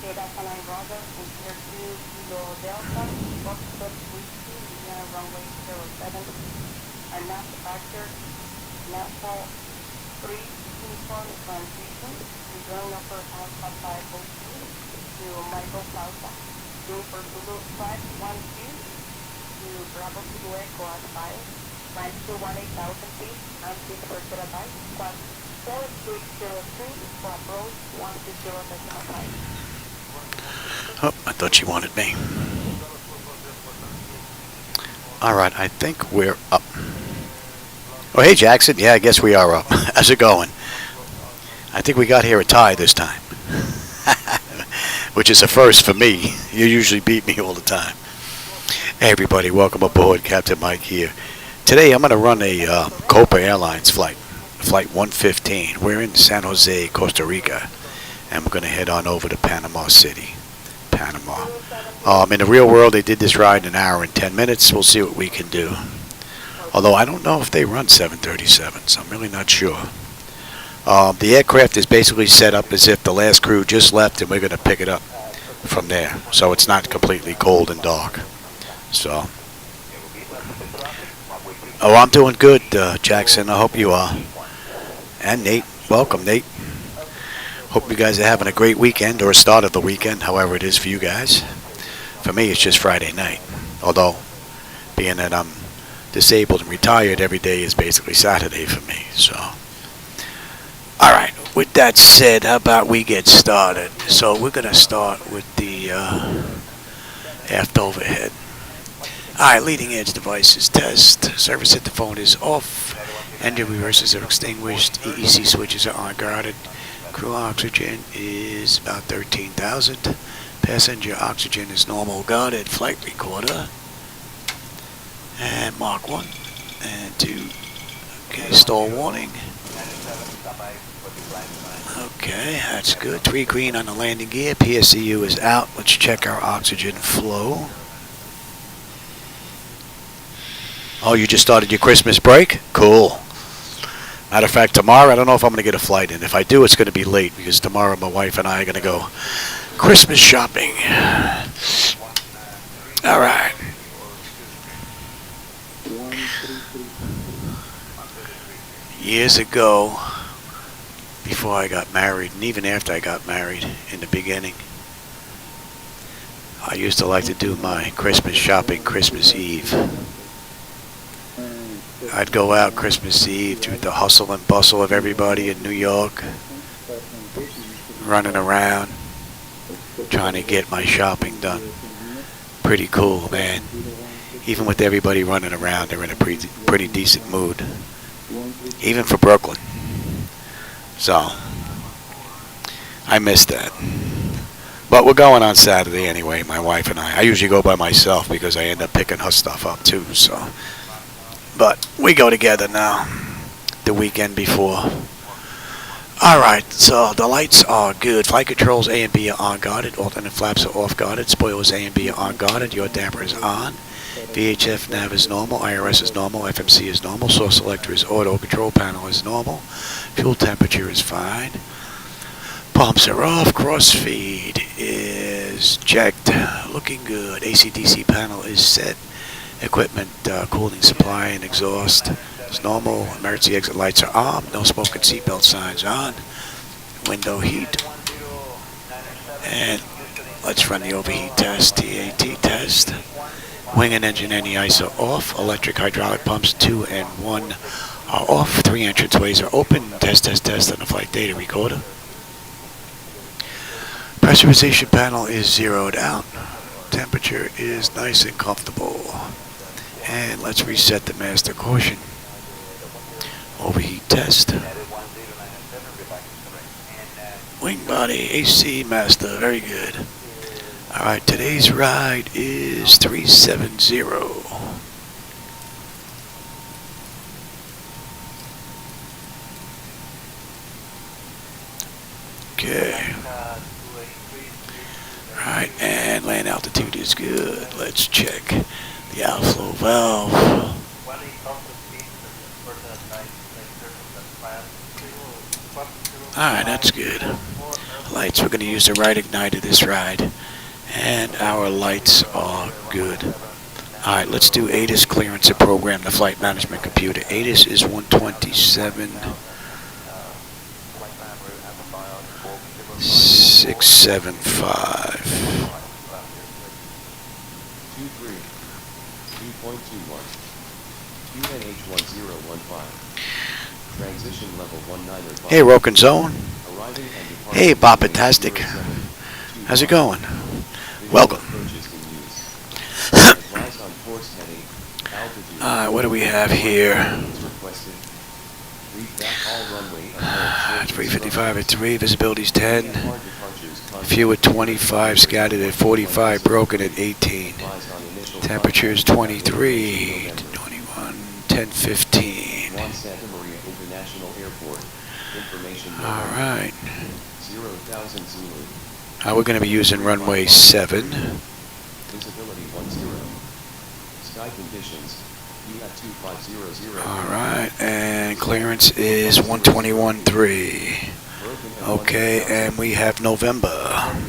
Roger, here to Kilo Delta, Foxtrot Whiskey, via runway 07, and now departure, National 3 Uniform Transition, return over Alpha 502 to Michael Plaza, for Zulu 512 to Bravo Kilo Echo at 5, climb to 18,000 feet, and 6 for Terabyte, squad 4603 for approach 120.5. Oh, I thought she wanted me. Alright, I think we're up. Oh, hey Jackson. Yeah, I guess we are up. How's it going? I think we got here a tie this time. Which is a first for me. You usually beat me all the time. Hey everybody, welcome aboard. Captain Mike here. Today I'm going to run a Copa Airlines flight. Flight 115. We're in San Jose, Costa Rica. And we're going to head on over to Panama City. Panama. In the real world, they did this ride in an hour and 10 minutes. We'll see what we can do. Although I don't know if they run 737s. I'm really not sure. The aircraft is basically set up as if the last crew just left and we're going to pick it up from there. So it's not completely cold and dark. So. Oh, I'm doing good, Jackson. I hope you are. And Nate. Welcome, Nate. Hope you guys are having a great weekend, or a start of the weekend, however it is for you guys. For me, it's just Friday night. Although, being that I'm disabled and retired, every day is basically Saturday for me. So, alright, with that said, how about we get started? So, we're going to start with the aft overhead. Alright, leading edge devices test. Service interphone is off. Engine reversers are extinguished. EEC switches are unguarded. Crew oxygen is about 13,000. Passenger oxygen is normal guarded. Flight recorder. And Mark 1 and 2. Okay, stall warning. Okay, that's good. 3 green on the landing gear. PSCU is out. Let's check our oxygen flow. Oh, you just started your Christmas break? Cool. Matter of fact, tomorrow, I don't know if I'm going to get a flight in. If I do, it's going to be late because tomorrow my wife and I are going to go Christmas shopping. All right. Years ago, before I got married, and even after I got married in the beginning, I used to like to do my Christmas shopping Christmas Eve. I'd go out Christmas Eve through the hustle and bustle of everybody in New York, running around, trying to get my shopping done. Pretty cool, man. Even with everybody running around, they're in a pretty decent mood. Even for Brooklyn. So, I miss that. But we're going on Saturday anyway, my wife and I. I usually go by myself because I end up picking her stuff up too, so. But we go together now, the weekend before. Alright, so the lights are good. Flight controls A and B are on guarded. Alternate flaps are off guarded. Spoilers A and B are on guarded. Your damper is on. VHF nav is normal. IRS is normal. FMC is normal. Source selector is auto. Control panel is normal. Fuel temperature is fine. Pumps are off. Crossfeed is checked. Looking good. AC/DC panel is set. Equipment, cooling supply and exhaust is normal. Emergency exit lights are on. No smoke and seatbelt signs on. Window heat. And let's run the overheat test. TAT test. Wing and engine anti-ice are off. Electric hydraulic pumps 2 and 1 are off. 3 entranceways are open. Test on the flight data recorder. Pressurization panel is zeroed out. Temperature is nice and comfortable. And let's reset the master caution. Overheat test. Wing body, AC master, very good. Alright, today's ride is 370. Okay. Alright, and land altitude is good. Let's check the outflow valve. Alright, that's good. lights. We're going to use the right igniter this ride. And our lights are good. Alright, let's do ATIS clearance and program the flight management computer. ATIS is 127. 675. 2.21. QNH1015. Transition level 19. Hey, Roken Zone. Arriving and departing. Hey, Bopatastic. How's it going? Welcome. What do we have here? 355 at 3, visibility's 10. Few at 25, scattered at 45, broken at 18. Temperature's 23, 21, 10, 15. Alright. We're going to be using runway 7. Visibility 10. Sky conditions. Alright, and clearance is 121.3. Okay, and we have November. 2.21.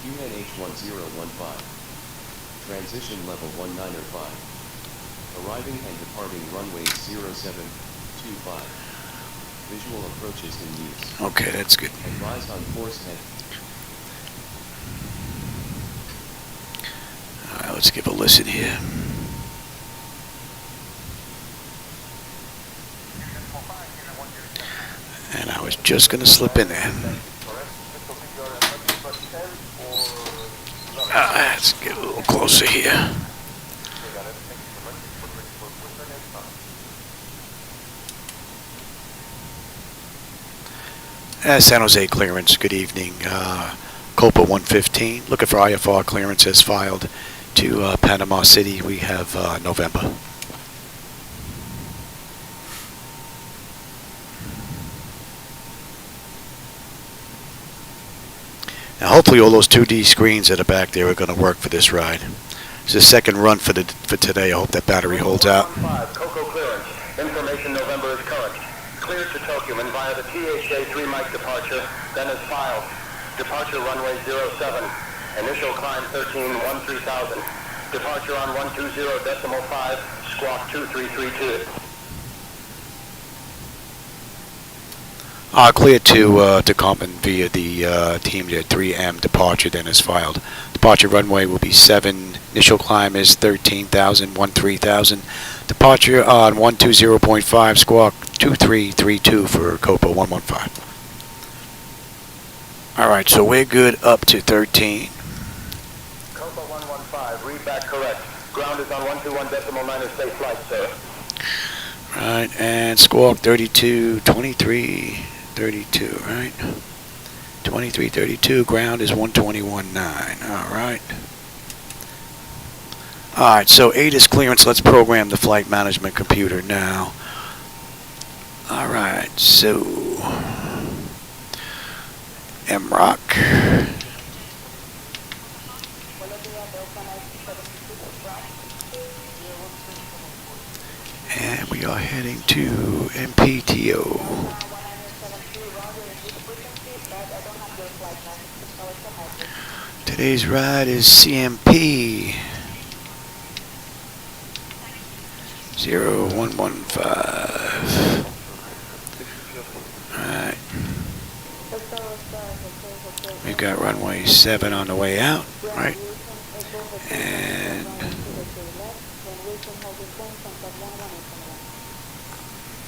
QNH1015. Transition level 195. Arriving and departing runway 0725. Visual approaches in use. Okay, that's good. Advise on force head. Alright, let's give a listen here. And I was just going to slip in there. Let's get a little closer here. San Jose clearance, good evening. Copa 115, looking for IFR clearance as filed to Panama City. We have November. Now hopefully all those 2D screens that are back there are going to work for this ride. It's the second run for today. I hope that battery holds out. Coco clearance. Information November is current. Cleared to Tokyo via the THA 3 mic departure, then is filed. Departure runway 07. Initial climb 13,000. Departure on 120.5, squawk 2332. Clear to Compton via the team at 3M. Departure then is filed. Departure runway will be 7. Initial climb is 13,000, 13,000. Departure on 120.5, squawk 2332 for Copa 115. Alright, so we're good up to 13. Copa 115, read back correct. Ground is on 121.9 safe flight, sir. Right, and squawk 32, 23, 32, right? 23, 32, ground is 121.9, alright. Alright, so ATIS clearance, let's program the flight management computer now. Alright, so MROC. And we are heading to MPTO. Today's ride is CMP 0115. Alright. We've got runway 7 on the way out, right? And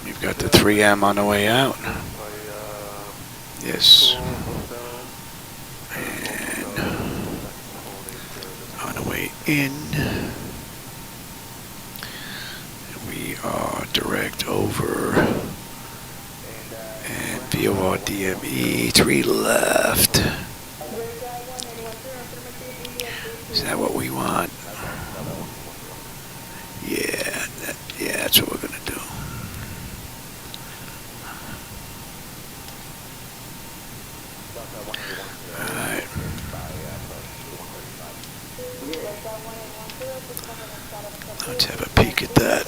we've got the 3M on the way out. Yes. And on the way in, we are direct over. And VOR-DME, 3 left. Is that what we want? Yeah, that's what we're gonna do. Alright. Let's have a peek at that.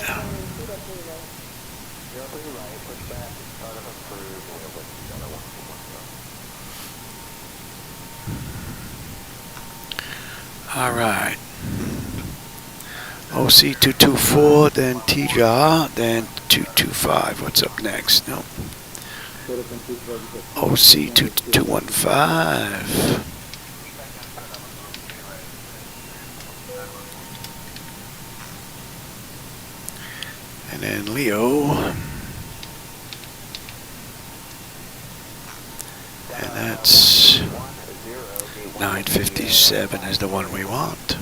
Alright. OC 224, then TJAR, then 225. What's up next? Nope. OC 2215. And then Leo. And that's 957 is the one we want.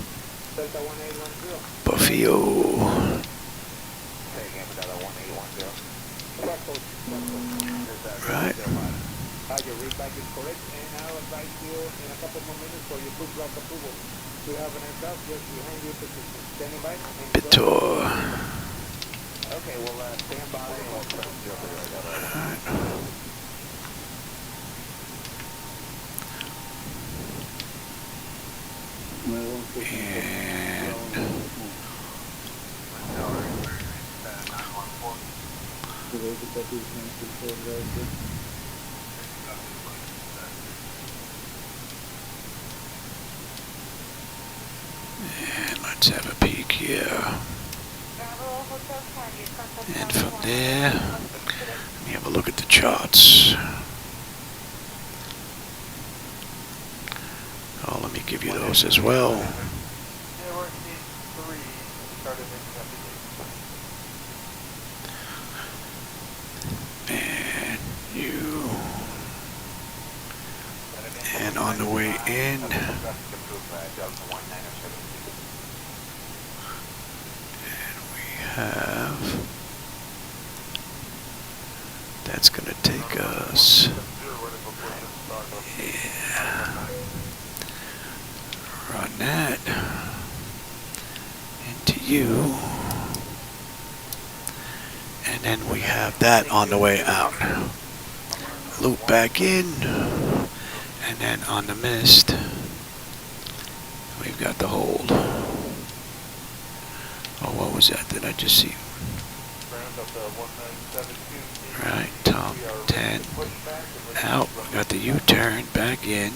Buffio. Right. Your readback is correct, and I'll advise you in a couple more minutes for your push block approval. We have an aircraft just behind you, standing by. Bitor. Okay, well, stand by and we'll press And let's have a peek here. And from there, let me have a look at the charts. Oh, let me give you those as well. And you. And on the way in, that's going to take us, run that into you, and then we have that on the way out. Loop back in, and then on the mist, we've got the hold. Oh, what was that? Did I just see? Right, top 10. Out. We got the U-turn back in.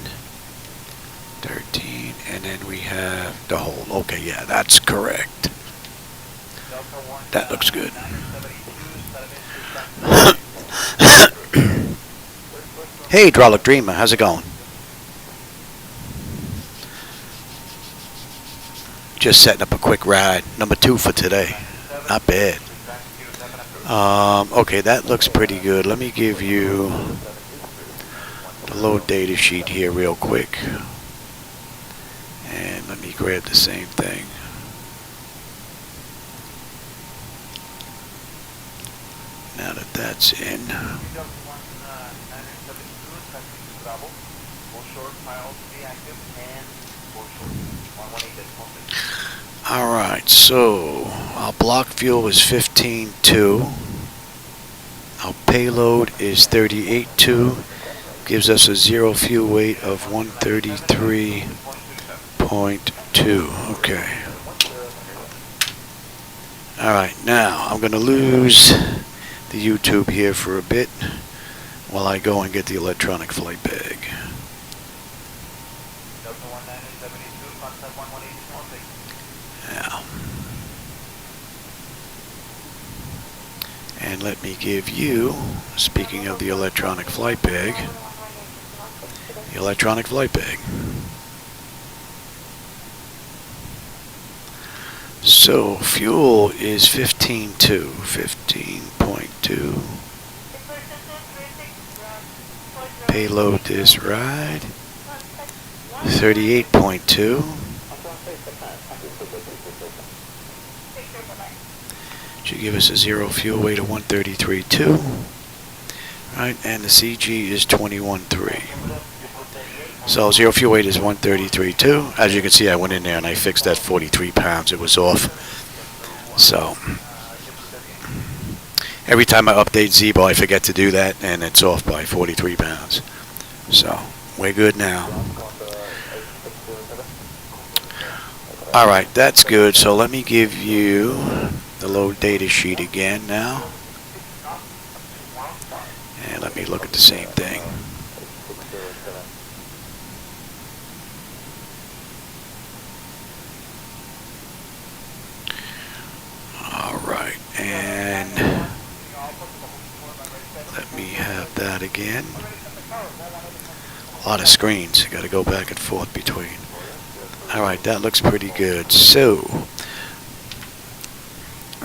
13. And then we have the hold. Okay, yeah, that's correct. That looks good. Hey, Hydraulic Dreamer. How's it going? Just setting up a quick ride. Number 2 for today. Not bad. Okay, that looks pretty good. Let me give you the load data sheet here real quick. And let me grab the same thing. Now that that's in. Alright, so our block fuel is 15.2. Our payload is 38.2. Gives us a zero fuel weight of 133.2. Okay. Alright, now I'm going to lose the YouTube here for a bit while I go and get the electronic flight bag. Now, and let me give you, speaking of the electronic flight bag, the electronic flight bag. So fuel is 15.2, 15.2. Payload this ride, 38.2. Should give us a zero fuel weight of 133.2. Right, and the CG is 21.3. So zero fuel weight is 133.2. As you can see, I went in there and I fixed that 43 pounds. It was off. So every time I update Zibo, I forget to do that, and it's off by 43 pounds. So we're good now. All right, that's good. So let me give you the load data sheet again now. And let me look at the same thing. . have that again. A lot of screens. Got to go back and forth between. All right, that looks pretty good. So,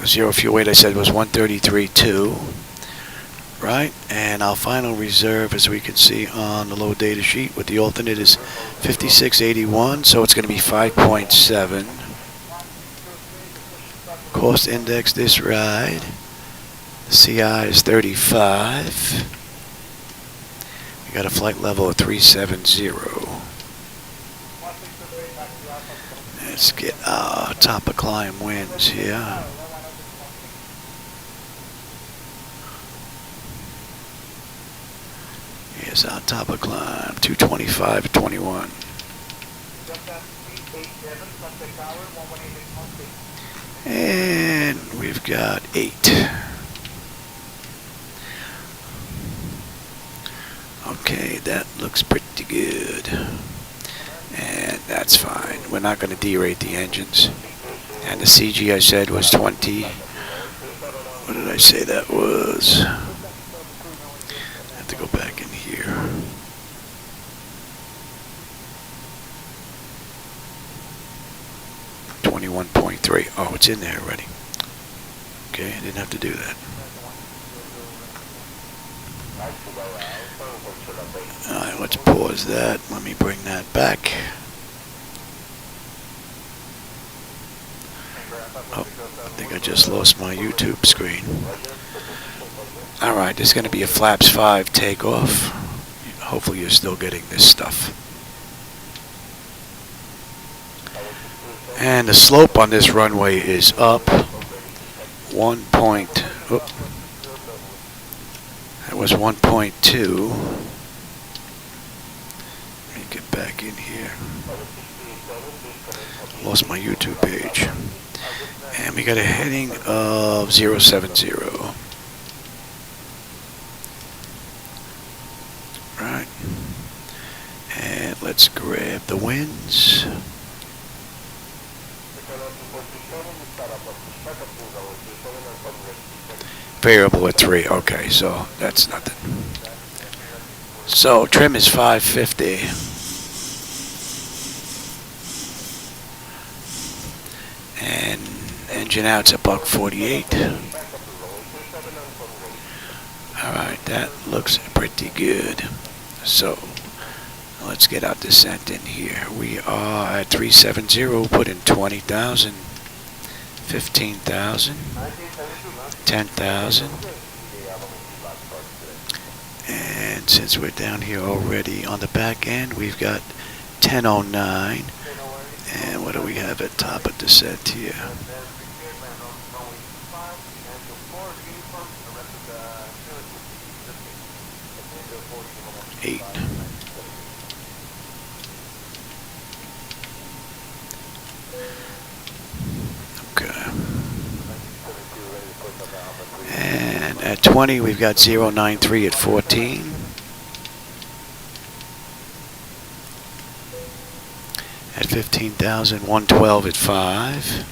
zero fuel weight I said was 133.2, right? And our final reserve, as we can see on the low data sheet with the alternate, is 56.81. So it's going to be 5.7. Cost index this ride. The CI is 35. We got a flight level of 370. Let's get our top of climb winds here. Here's our top of climb, 225.21. And we've got 8. Okay, that looks pretty good. And that's fine. We're not going to derate the engines. And the CG I said was 20. What did I say that was? I have to go back in here. .3. Oh, it's in there already. Okay, I didn't have to do that. Alright, let's pause that. Let me bring that back. Oh, I think I just lost my YouTube screen. Alright, there's going to be a Flaps 5 takeoff. Hopefully you're still getting this stuff. And the slope on this runway is up 1 point. Oh, that was 1.2. Let me get back in here. Lost my YouTube page. And we got a heading of 070. Right. And let's grab the winds. Variable at 3. Okay, so that's nothing. So trim is 550. And engine out's a $148. Alright, that looks pretty good. So let's get our descent in here. We are at 370, put in 20,000, 15,000, 10,000. And since we're down here already on the back end, we've got 1009. And what do we have at top of descent here? 8. Okay. And at 20, we've got 093 at 14. At 15,000, 112 at 5.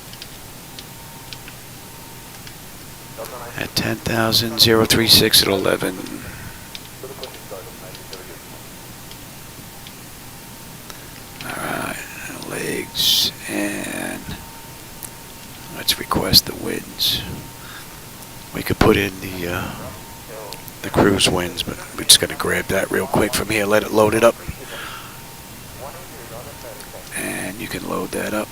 At 10,000, 036 at 11. Alright, legs, and let's request the winds. We could put in the cruise winds, but we're just going to grab that real quick from here, let it load it up. And you can load that up.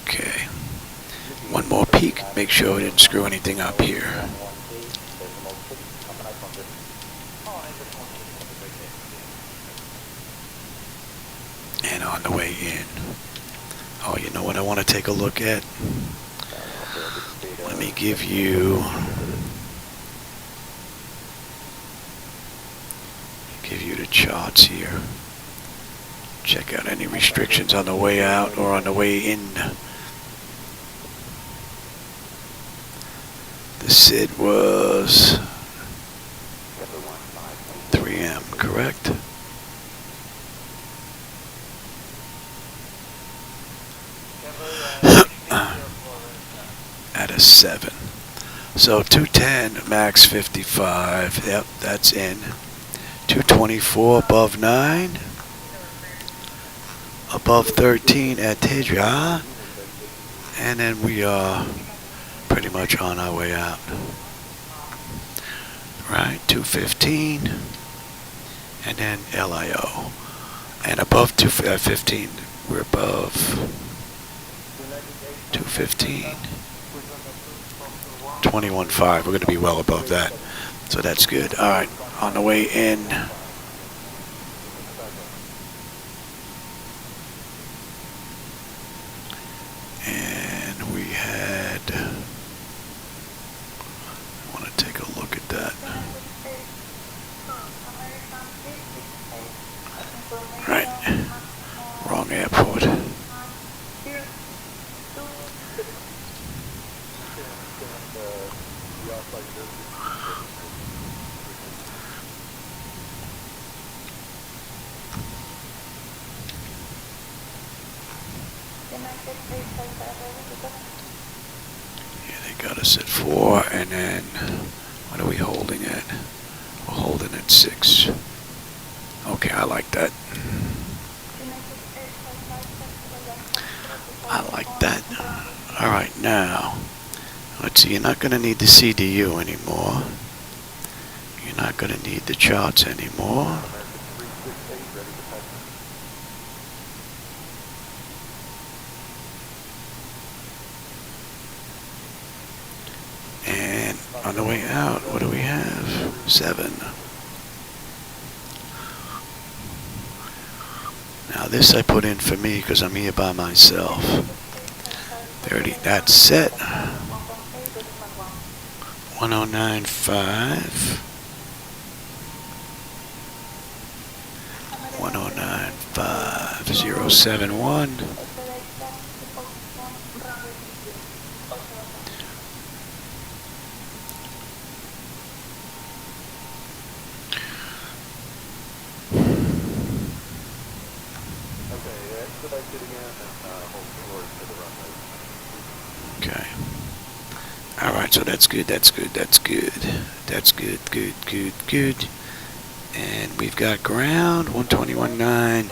Okay. One more peek, make sure I didn't screw anything up here. And on the way in. Oh, you know what I want to take a look at? Let me give you the charts here. Check out any restrictions on the way out or on the way in. The SID was 3M, correct? at a 7. So 210 max 55. Yep, that's in. 224 above 9. Above 13 at Tedra. And then we are pretty much on our way out. Right, 215. And then LIO. And above 215, we're above 215. 21.5. We're going to be well above that. So that's good. All right, on the way in. And we had, I want to take a look at that. Right, wrong airport. Yeah, they got us at 4, and then what are we holding at? We're holding at 6. Okay, I like that. I like that. All right, now, let's see, you're not going to need the CDU anymore. You're not going to need the charts anymore. And on the way out, what do we have? 7. Now this I put in for me because I'm here by myself. 30, that's set. 109.5. 109.5. 071. Okay. All right, so that's good, that's good, that's good. That's good, good, good, good. And we've got ground, 121.9.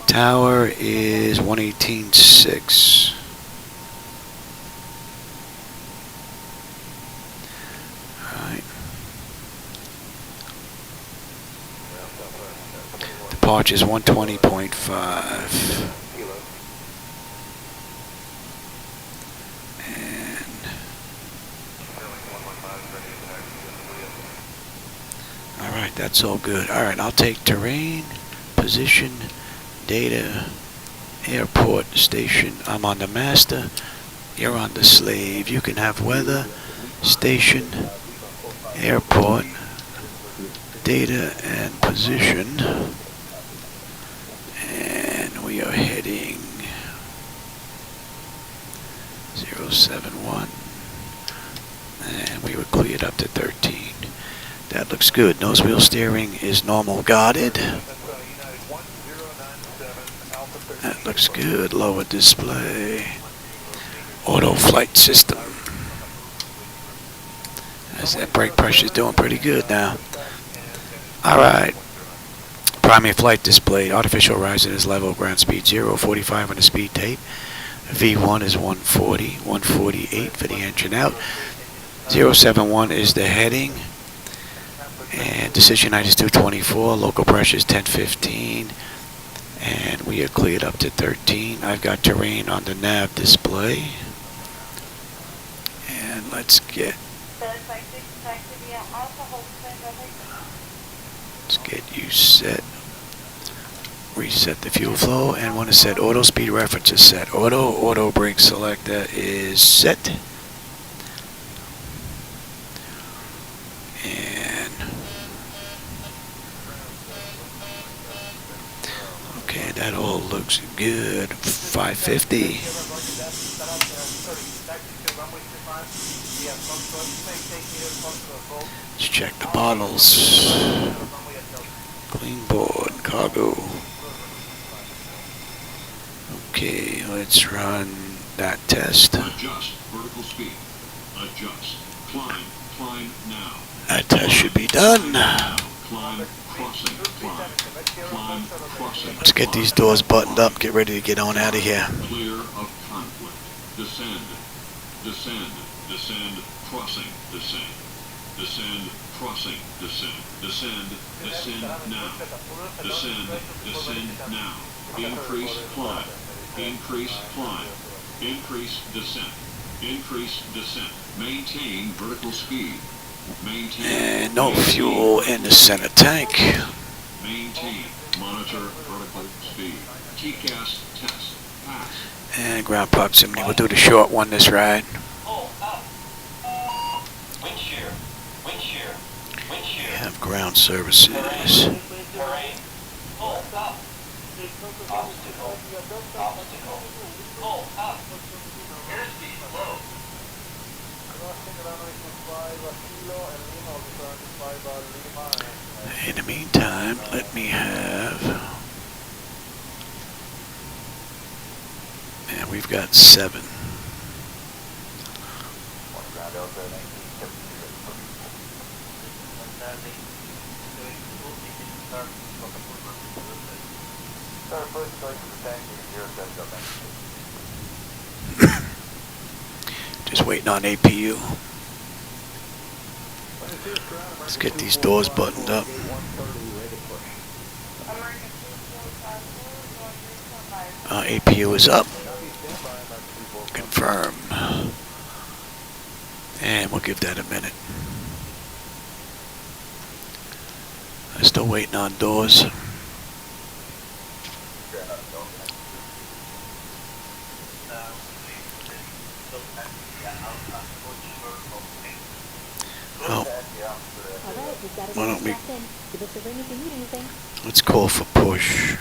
Tower is 118.6. All right. Departure is 120.5. Alright, that's all good. Alright, I'll take terrain, position, data, airport, station. I'm on the master. You're on the slave. You can have weather, station, airport, data, and position. And we are heading 071. And we were cleared up to 13. That looks good. Nose wheel steering is normal guarded. That looks good. Lower display. Auto flight system. As that brake pressure is doing pretty good now. Alright. Primary flight display. Artificial horizon is level. Ground speed 0. 45 on the speed tape. V1 is 140. 148 for the engine out. 071 is the heading. And decision height is 224, local pressure is 1015, and we are cleared up to 13. I've got terrain on the nav display. And let's get you set. Reset the fuel flow, and want to set auto speed reference is set. Auto brake selector is set. Okay, that all looks good. 550. Let's check the bottles. Clean board, cargo. Okay, let's run that test. Adjust vertical speed. Adjust. Climb. Climb now. That test should be done. Climb. Crossing. Climb. Climb. Crossing. Let's get these doors buttoned up. Get ready to get on out of here. Clear of conflict. Descend. Descend. Descend. Crossing. Descend. Descend. Crossing. Descend. Descend. Descend now. Descend. Descend now. Increase climb. Increase climb. Increase descent. Increase descent. Maintain vertical speed. Maintain. And no fuel in the center tank. Maintain. Monitor vertical speed. TCAS test. Pass. And ground proximity. We'll do the short one this ride. Pull up. Wind shear. Wind shear. Wind shear. We have ground services. Terrain. Pull up. Obstacle. Obstacle. Pull up. Airspeed low. In the meantime, let me have... And we've got 7. Just waiting on APU. Let's get these doors buttoned up. APU is up. Confirm. And we'll give that a minute. I'm still waiting on doors. Well, why don't we... Let's call for push.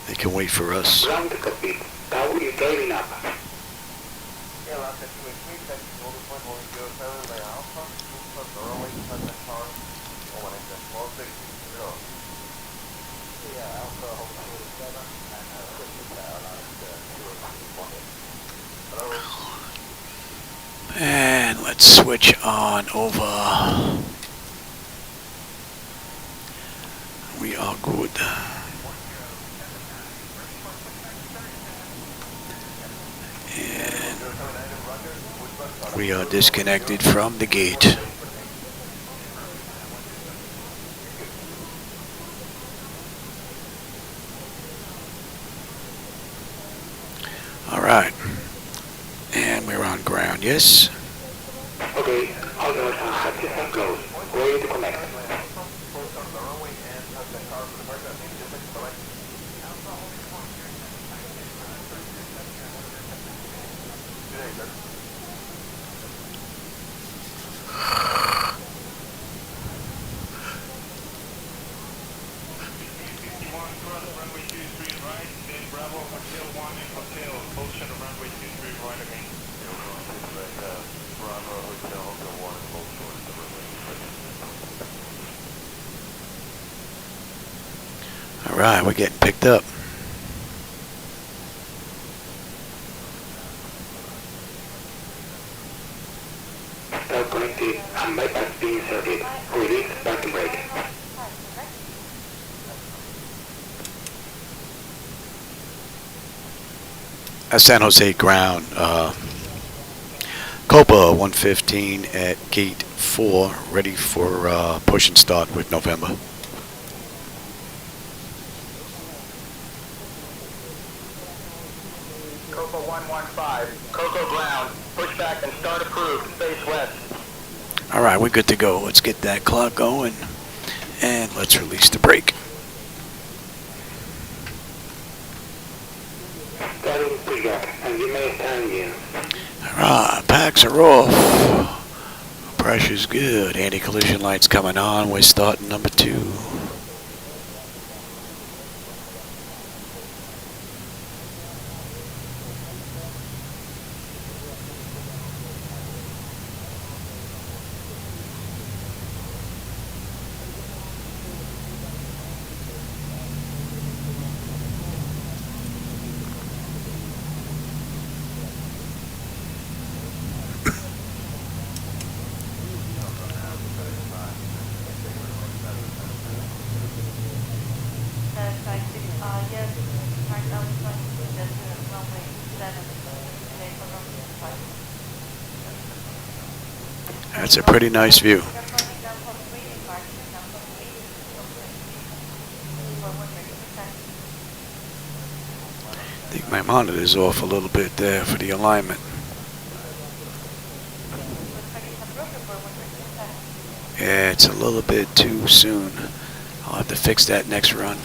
They can wait for us. Ground to cockpit. Tower is driving up. And let's switch on over. We are good. And we are disconnected from the gate. All right. And we're on ground, yes? Okay, all doors are hatches are closed. Ready to connect. Alright, we're getting picked up. Start connected and bypass being inserted. Release parking brake. San Jose ground. Copa 115 at gate 4, ready for push and start with November. Copa 115, Coco ground, pushback and start approved, face west. Alright, we're good to go. Let's get that clock going and let's release the brake. Starting pushback, and you may start again. Alright, packs are off. Pressure's good. Anti-collision lights coming on. We're starting number 2. That's a pretty nice view. I think my monitor's off a little bit there for the alignment. Yeah, it's a little bit too soon. I'll have to fix that next run.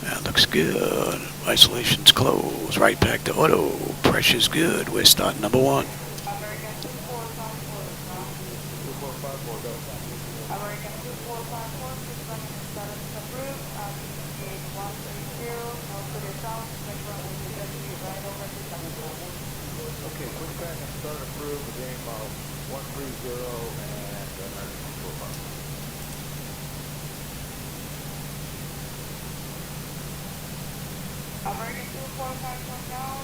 That looks good. Isolation's closed. Right back to auto. Pressure's good. We're starting number 1. Okay, quick track and start approved with aim of 130 and emergency profile. American 245 now,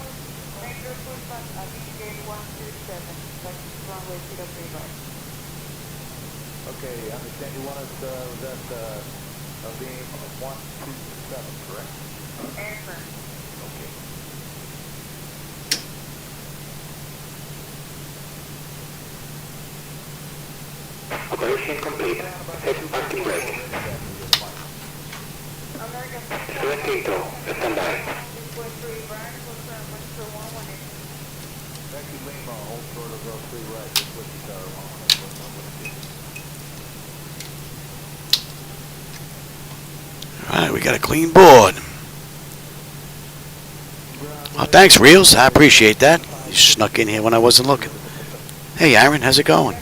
major pushback at DJ 127, that's runway 03 right. Okay, I understand you want us that a beam of 127, correct? Answer. Okay. Operation complete. Set parking brake. American Selectito, standby. 6.3 right, confirm 12118. Thank you, Lima. Hold short of 03 right. Just with the 118. Alright, we got a clean board. Oh, thanks, Reels. I appreciate that. You snuck in here when I wasn't looking. Hey, Aaron, how's it going?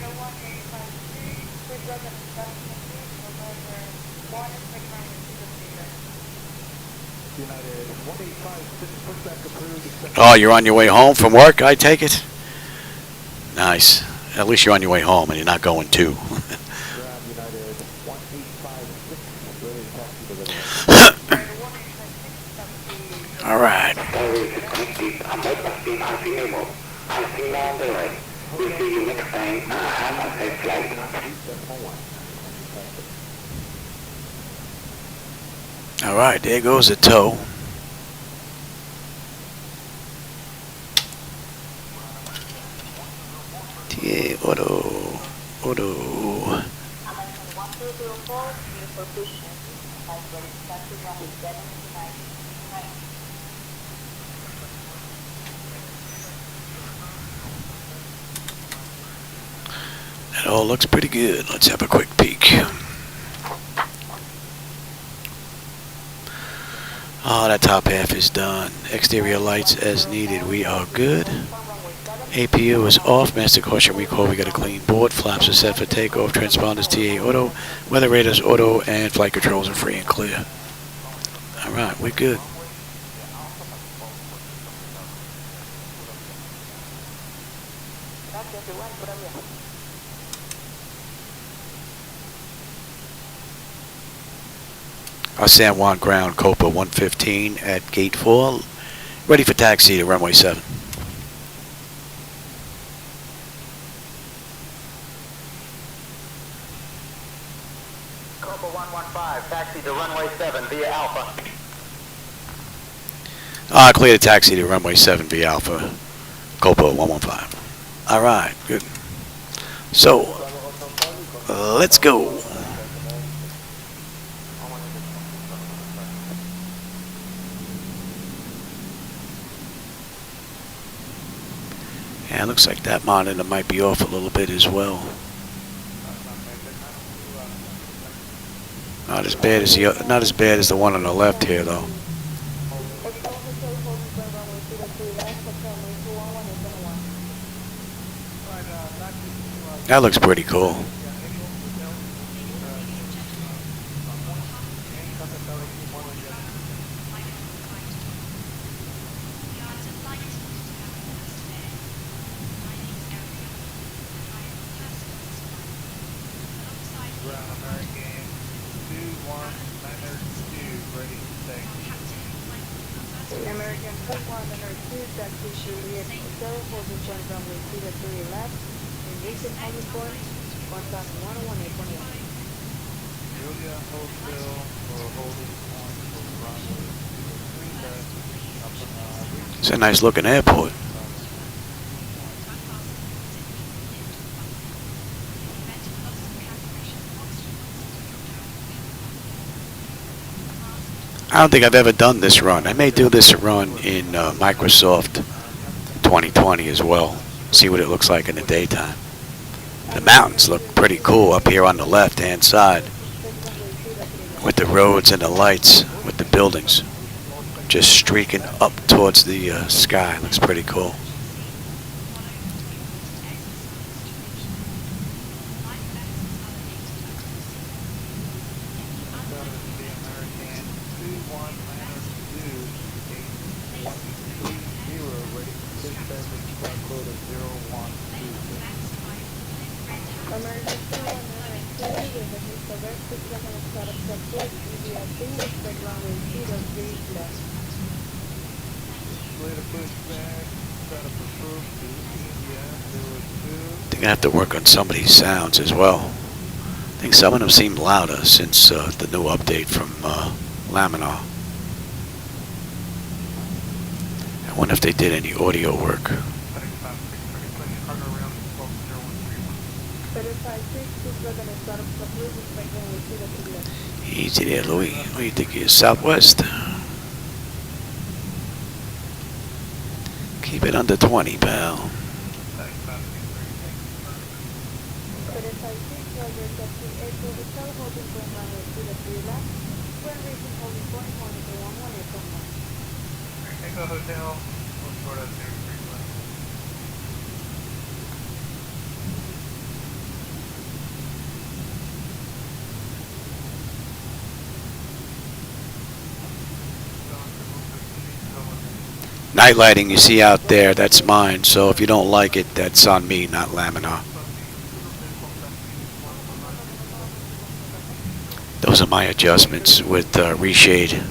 United 1856, pushback approved. Oh, you're on your way home from work, I take it? Nice. At least you're on your way home and you're not going too. Ground United 1856, ready to taxi to the Alright. Skyway disconnected and bypass beam has been removed. I'll see you on the right. We'll see you next time and have a safe flight. Alright, there goes the tow. TA auto. Auto. American 1204, beautiful position. Has ready to taxi runway 7 tonight. That all looks pretty good. Let's have a quick peek. Oh, that top half is done. Exterior lights as needed. We are good. APU is off. Master caution recall. We got a clean board. Flaps are set for takeoff. Transponders TA auto. Weather radars auto. And flight controls are free and clear. Alright, we're good. Our San Juan ground, Copa 115 at gate 4. Ready for taxi to runway 7. Copa 115, taxi to runway 7 via Alpha. Clear the taxi to runway 7 via Alpha, Copa 115. Alright, good. So, let's go. Yeah, it looks like that monitor might be off a little bit as well. Not as bad as the one on the left here, though. That looks pretty cool. Ground American 21902, ready to take. American 212, taxi Juliet Hotel, position runway 03 left, engaging heliport, contact 118.1. Julia Hotel for holding point for runway 03 left. It's a nice looking airport. I don't think I've ever done this run. I may do this run in Microsoft 2020 as well. See what it looks like in the daytime. The mountains look pretty cool up here on the left-hand side with the roads and the lights with the buildings just streaking up towards the sky. Looks pretty cool. I think I have to work on some of these sounds as well. I think some of them seem louder since the new update from Laminar. I wonder if they did any audio work. Easy there, Louis. What do you think you're Southwest? Keep it under 20, pal. Night lighting you see out there, that's mine. So if you don't like it, that's on me, not Laminar. Those are my adjustments with reshade.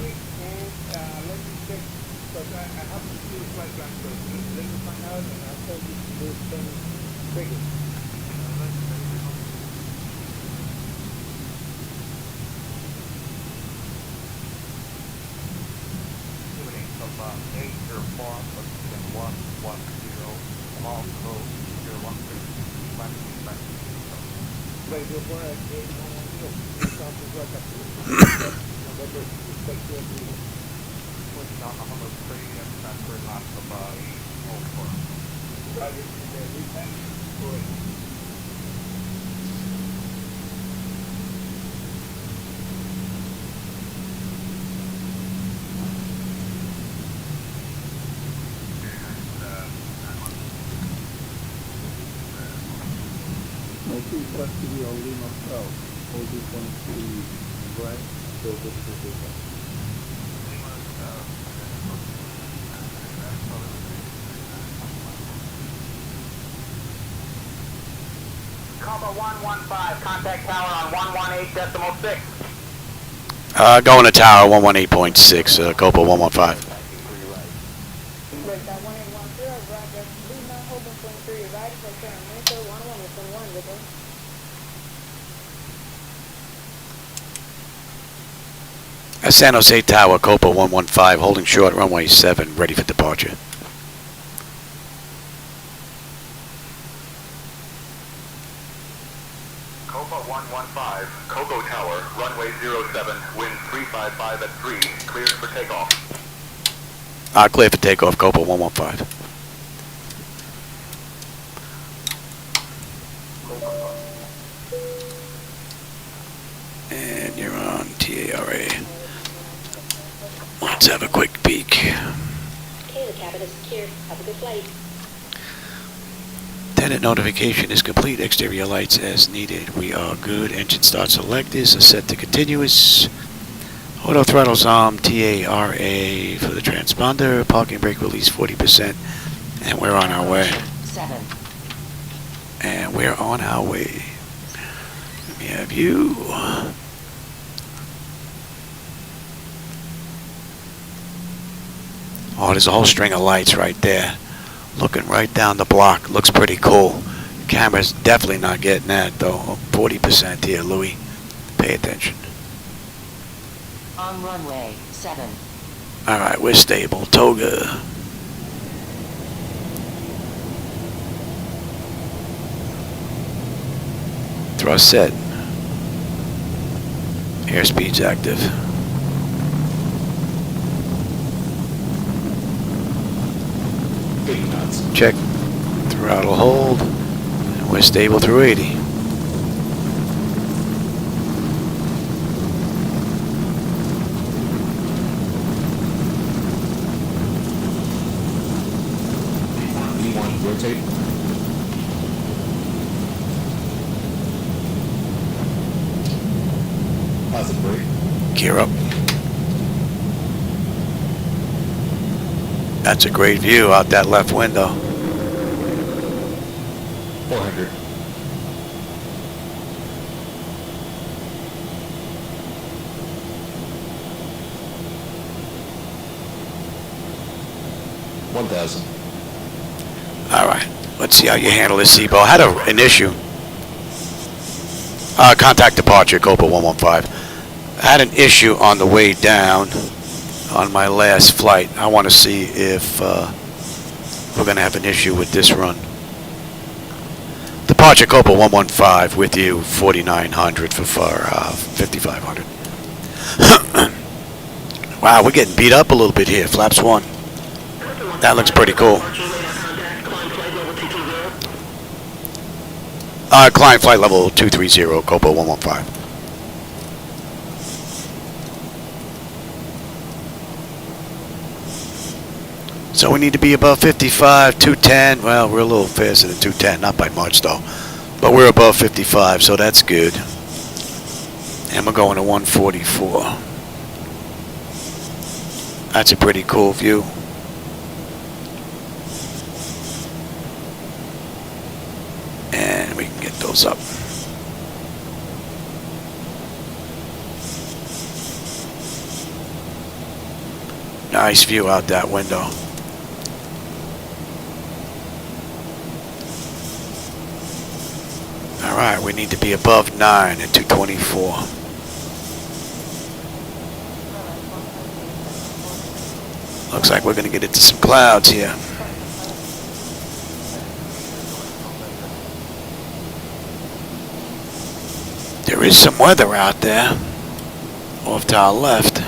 Copa 115, contact tower on 118.6. Going to tower 118.6, Copa 115. San Jose Tower, Copa 115, holding short, runway 7, ready for departure. Copa 115, Coco Tower, runway 07, wind 355 at 3, cleared for takeoff. Clear for takeoff, Copa 115. And you're on TARA. Let's have a quick peek. Okay, the cabin is secure. Have a good flight. Tenant notification is complete. Exterior lights as needed. We are good. Engine start select is set to continuous. Auto throttles on. TARA for the transponder. Parking brake release 40%. And we're on our way. 7. And we're on our way. Let me have you. Oh, there's a whole string of lights right there. Looking right down the block. Looks pretty cool. Camera's definitely not getting that though. 40% here, Louis. Pay attention. On runway 7. Alright, we're stable. Toga. Thrust set. Airspeed's active. Check throttle hold. And we're stable through 80. V1, rotate. Positive brake. Gear up. That's a great view out that left window. 400. All right. Let's see how you handle this, Zibo. I had an issue. Contact departure, Copa 115. I had an issue on the way down on my last flight. I want to see if we're going to have an issue with this run. Departure Copa 115 with you, 4900 for 5500. Wow, we're getting beat up a little bit here. Flaps 1. That looks pretty cool. Climb flight level 230, Copa 115. So we need to be above 55, 210. Well, we're a little faster than 210, not by much though. But we're above 55, so that's good. And we're going to 144. That's a pretty cool view. And we can get those up. Nice view out that window. Alright, we need to be above 9 at 224. Looks like we're going to get into some clouds here. There is some weather out there off to our left.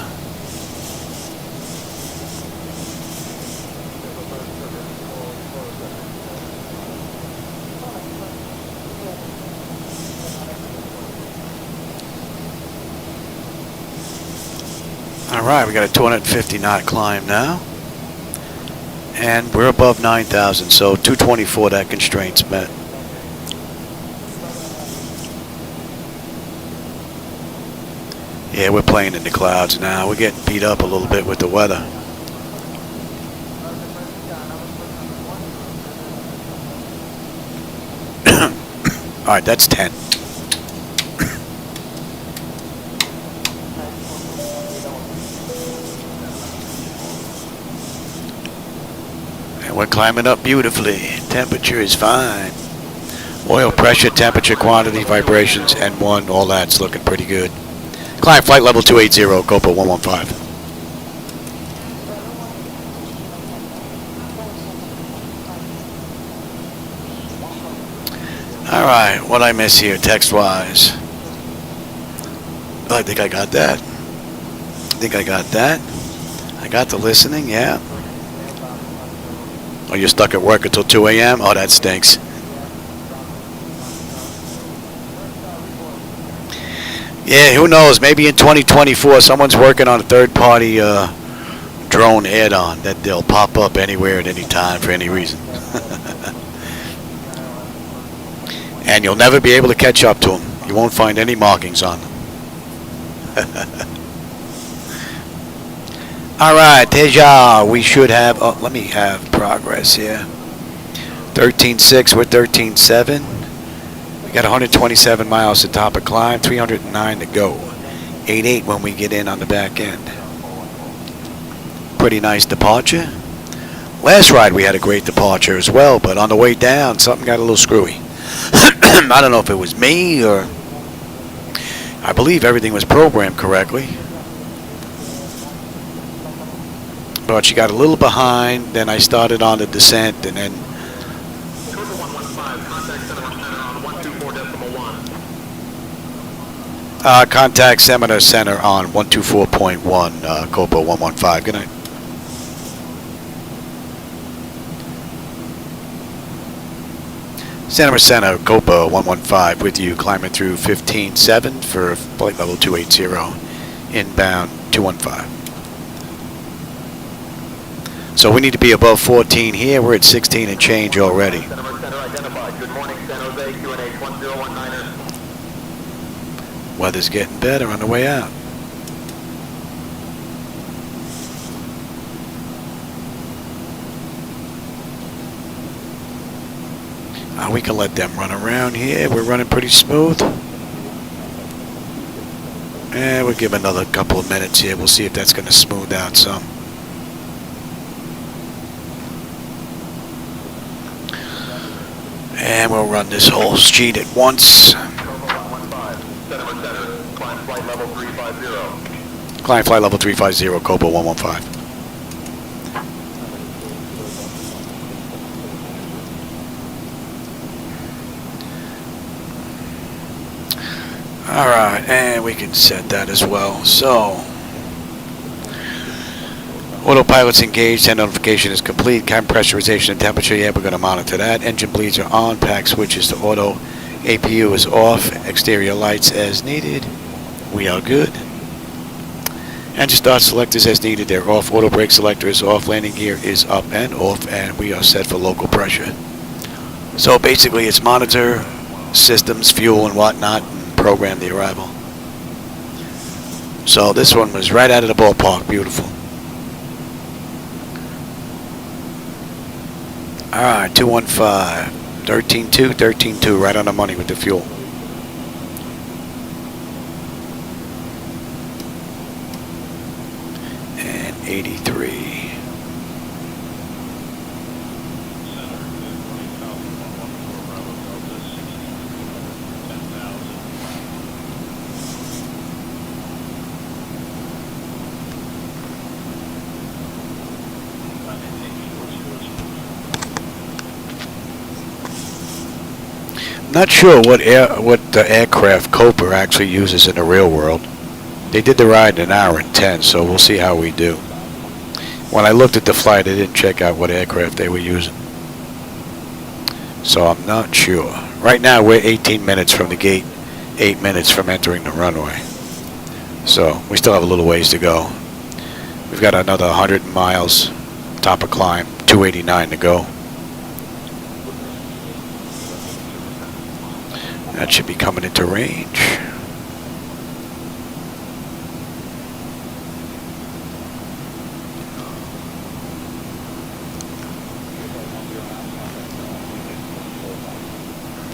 Alright, we got a 250 knot climb now. And we're above 9,000, so 224, that constraint's met. Yeah, we're playing in the clouds now. We're getting beat up a little bit with the weather. Alright, that's 10. And we're climbing up beautifully. Temperature is fine. Oil pressure, temperature, quantity, vibrations, N1, all that's looking pretty good. Climb flight level 280, Copa 115. Alright, what I miss here text-wise? Oh, I think I got that. I got the listening, yeah. Oh, you're stuck at work until 2 a.m.? Oh, that stinks. Yeah, who knows? Maybe in 2024, someone's working on a third-party drone add-on that they'll pop up anywhere at any time for any reason. And you'll never be able to catch up to them. You won't find any markings on them. All right, Teja, we should have, oh, let me have progress here. 13.6, we're 13.7. We got 127 miles to top of climb, 309 to go. 8.8 when we get in on the back end. Pretty nice departure. Last ride we had a great departure as well, but on the way down, something got a little screwy. I don't know if it was me or... I believe everything was programmed correctly. But she got a little behind, then I started on the descent, and then... Contact Seminar Center on 124.1, Copa 115. Good night. Santa Center, Copa 115 with you, climbing through 15.7 for flight level 280, inbound 215. So we need to be above 14 here. We're at 16 and change already. Center identified. Good morning, San Jose, QNH 1019er. Weather's getting better on the way out. We can let them run around here. We're running pretty smooth. And we'll give another couple of minutes here. We'll see if that's going to smooth out some. And we'll run this whole street at once. Climb flight level 350. Climb flight level 350, Copa 115. Alright, and we can set that as well. So, autopilot's engaged, hand notification is complete, cabin pressurization and temperature, yeah, we're going to monitor that. Engine bleeds are on, pack switches to auto, APU is off, exterior lights as needed, we are good. Engine start selectors as needed, they're off, auto brake selector is off, landing gear is up and off, and we are set for local pressure. So basically it's monitor, systems, fuel and whatnot, program the arrival. So this one was right out of the ballpark. Beautiful. Alright, 215. 13.2, 13.2, right on the money with the fuel. And 83. Not sure what the aircraft Copa actually uses in the real world. They did the ride in 1 hour and 10, so we'll see how we do. When I looked at the flight, I didn't check out what aircraft they were using. So I'm not sure. Right now we're 18 minutes from the gate, 8 minutes from entering the runway. So we still have a little ways to go. We've got another 100 miles, top of climb, 289 to go. That should be coming into range.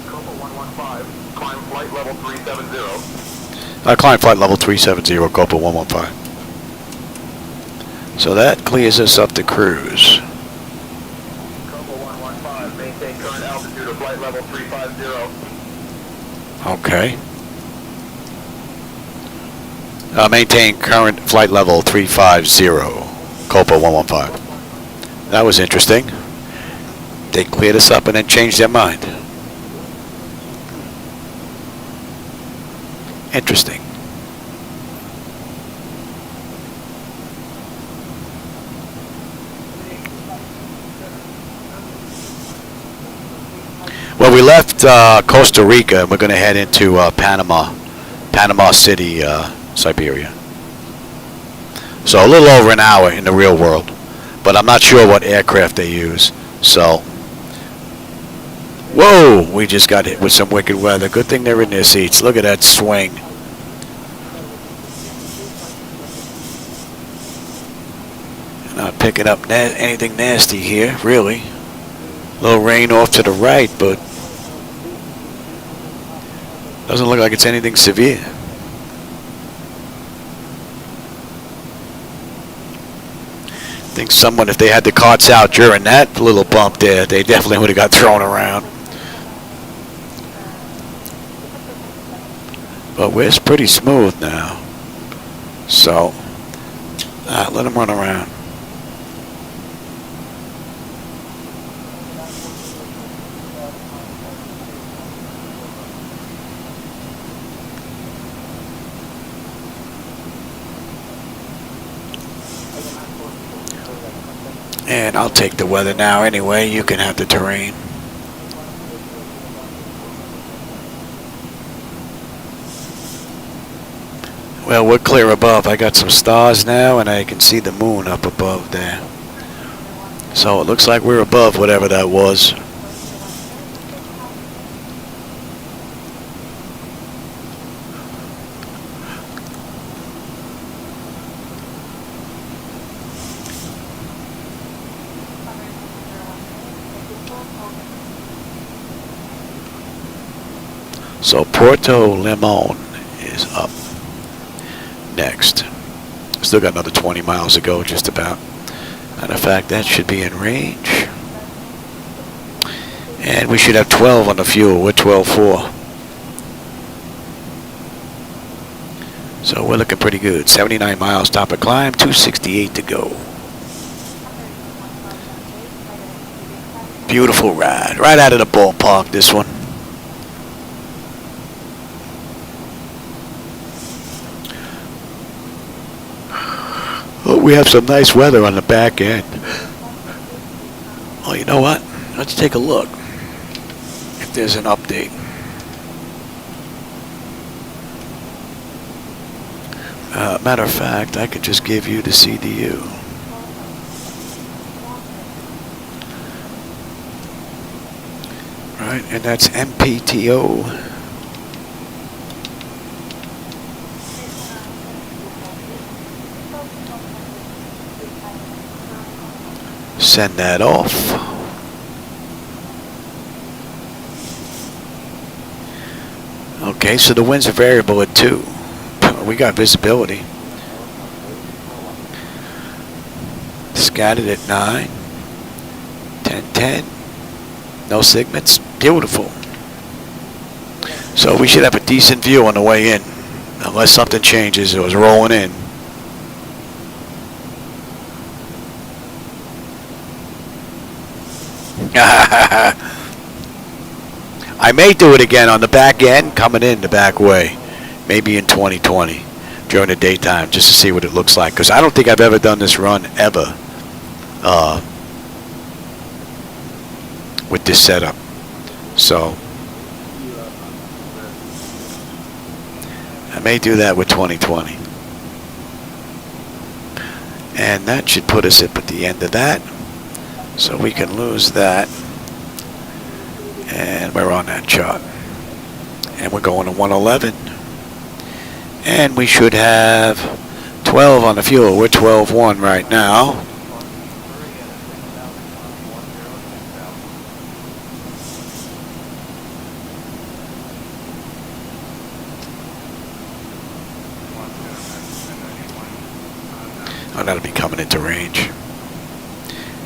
Copa 115, climb flight level 370. Climb flight level 370, Copa 115. So that clears us up to cruise. Copa 115, maintain current altitude of flight level 350. Okay. Maintain current flight level 350, Copa 115. That was interesting. They cleared us up and then changed their mind. Interesting. Well, we left Costa Rica and we're going to head into Panama City, Siberia. So a little over an hour in the real world, but I'm not sure what aircraft they use. So, whoa, we just got hit with some wicked weather. Good thing they're in their seats. Look at that swing. Not picking up anything nasty here, really. A little rain off to the right, but doesn't look like it's anything severe. I think someone, if they had the carts out during that little bump there, they definitely would have got thrown around. But we're pretty smooth now. So, let them run around. And I'll take the weather now anyway. You can have the terrain. Well, we're clear above. I got some stars now, and I can see the moon up above there. So it looks like we're above whatever that was. So Puerto Limon is up next. Still got another 20 miles to go, just about. Matter of fact, that should be in range. And we should have 12 on the fuel. We're 12.4. So we're looking pretty good. 79 miles top of climb, 268 to go. Beautiful ride. Right out of the ballpark, this one. Oh, we have some nice weather on the back end. Oh, you know what? Let's take a look if there's an update. Matter of fact, I could just give you the CDU. Right, and that's MPTO. Send that off. Okay, so the winds are variable at 2. We got visibility. Scattered at 9. 10-10. No segments. Beautiful. So we should have a decent view on the way in. Unless something changes. It was rolling in. I may do it again on the back end, coming in the back way. Maybe in 2020 during the daytime, just to see what it looks like. Because I don't think I've ever done this run ever with this setup. So I may do that with 2020. And that should put us up at the end of that. So we can lose that. And we're on that chart. And we're going to 111. And we should have 12 on the fuel. We're 12.1 right now. Oh, that'll be coming into range.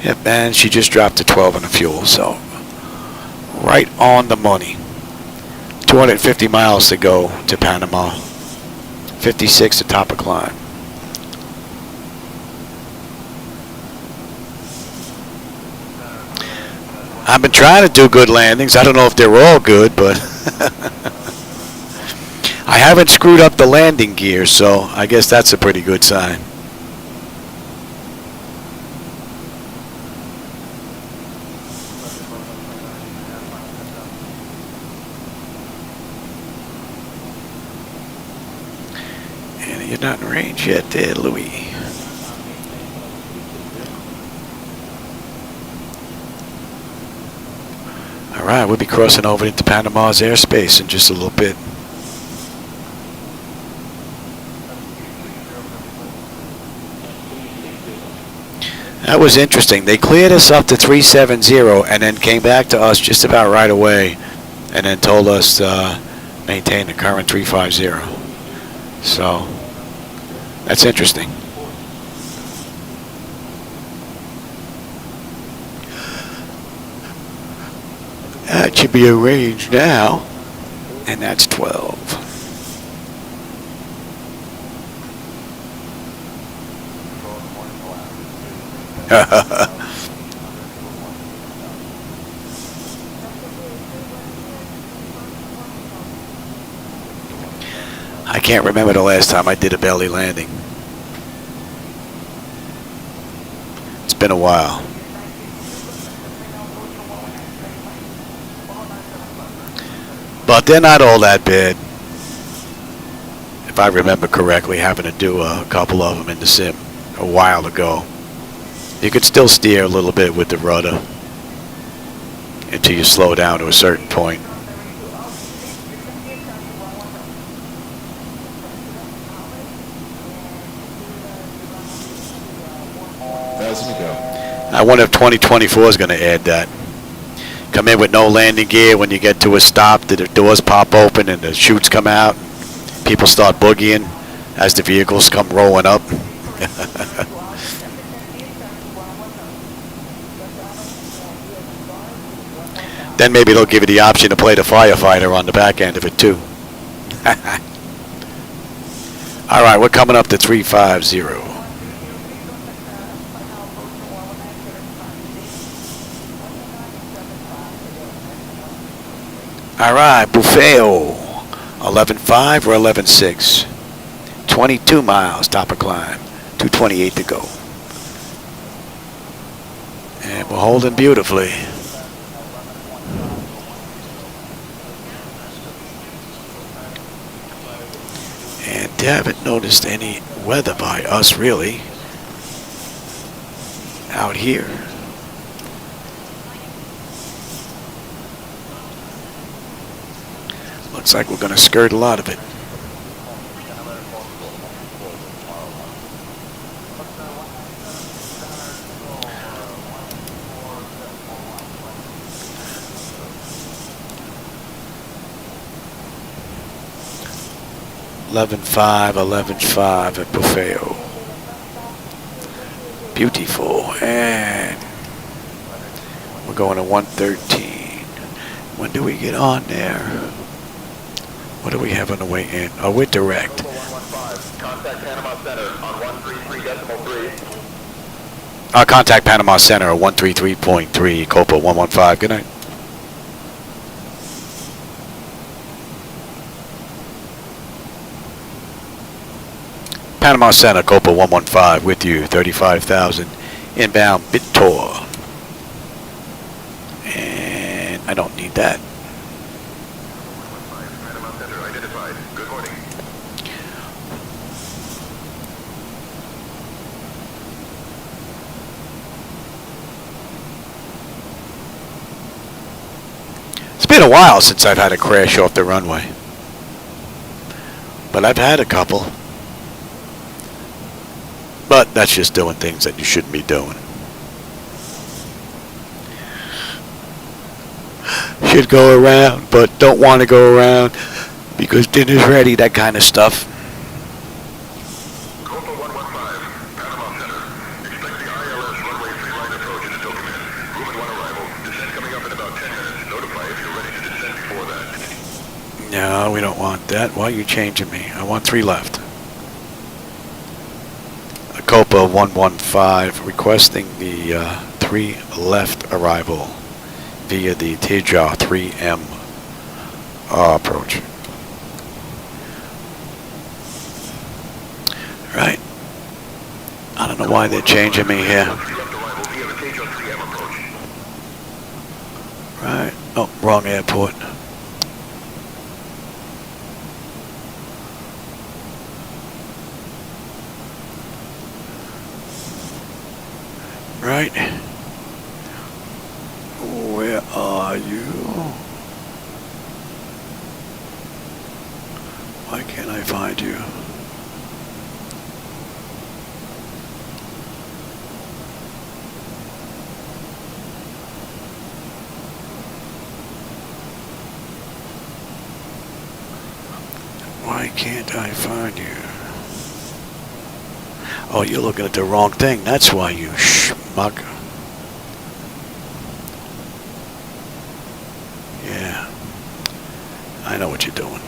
Yep, and she just dropped to 12 on the fuel, so right on the money. 250 miles to go to Panama. 56 to top of climb. I've been trying to do good landings. I don't know if they're all good, but I haven't screwed up the landing gear, so I guess that's a pretty good sign. You're not in range yet there, Louis. All right, we'll be crossing over into Panama's airspace in just a little bit. That was interesting. They cleared us up to 370 and then came back to us just about right away and then told us to maintain the current 350. So that's interesting. That should be a range now, and that's 12. I can't remember the last time I did a belly landing. It's been a while. But they're not all that bad. if I remember correctly, having to do a couple of them in the sim a while ago. You could still steer a little bit with the rudder until you slow down to a certain point. That's gonna go. I wonder if 2024 is going to add that. Come in with no landing gear. When you get to a stop, the doors pop open and the chutes come out. People start boogieing as the vehicles come rolling up. Then maybe they'll give you the option to play the firefighter on the back end of it too. All right, we're coming up to 350. All right, Buffalo, 11.5 or 11.6. 22 miles, top of climb, 228 to go. And we're holding beautifully. And haven't noticed any weather by us really out here. Looks like we're going to skirt a lot of it. $11.5 at Buffalo. Beautiful. And we're going to 113. When do we get on there? What do we have on the way in? Oh, we're direct. Contact Panama Center on 133.3. Contact Panama Center at 133.3, Copa 115. Good night. Panama Center, Copa 115 with you, 35,000 inbound bit tour. And I don't need that. Panama Center identified. Good morning. It's been a while since I've had a crash off the runway. But I've had a couple. But that's just doing things that you shouldn't be doing. Should go around, but don't want to go around because dinner's ready, that kind of stuff. Copa 115, Panama Center. Expect the ILS runway 3 line approach in until command. Room at 1 arrival. Descent coming up in about 10 minutes. Notify if you're ready to descend before that. No, we don't want that. Why are you changing me? I want 3 left. Copa 115 requesting the 3 left arrival via the Teja 3M approach. Right. I don't know why they're changing me here. Right. Oh, wrong airport. Right. Where are you? Why can't I find you? Why can't I find you? Oh, you're looking at the wrong thing. That's why, you schmuck. Yeah. I know what you're doing.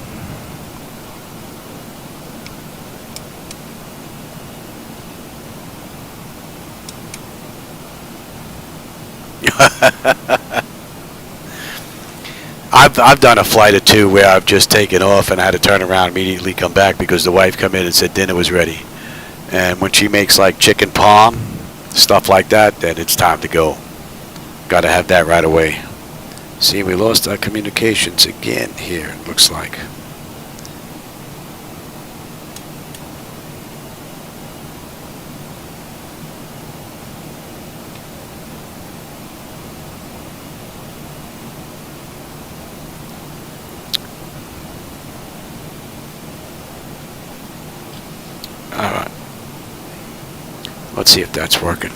I've done a flight or two where I've just taken off and I had to turn around immediately, come back because the wife come in and said dinner was ready. And when she makes like chicken palm, stuff like that, then it's time to go. Got to have that right away. See, we lost our communications again here, it looks like. Let's see if that's working.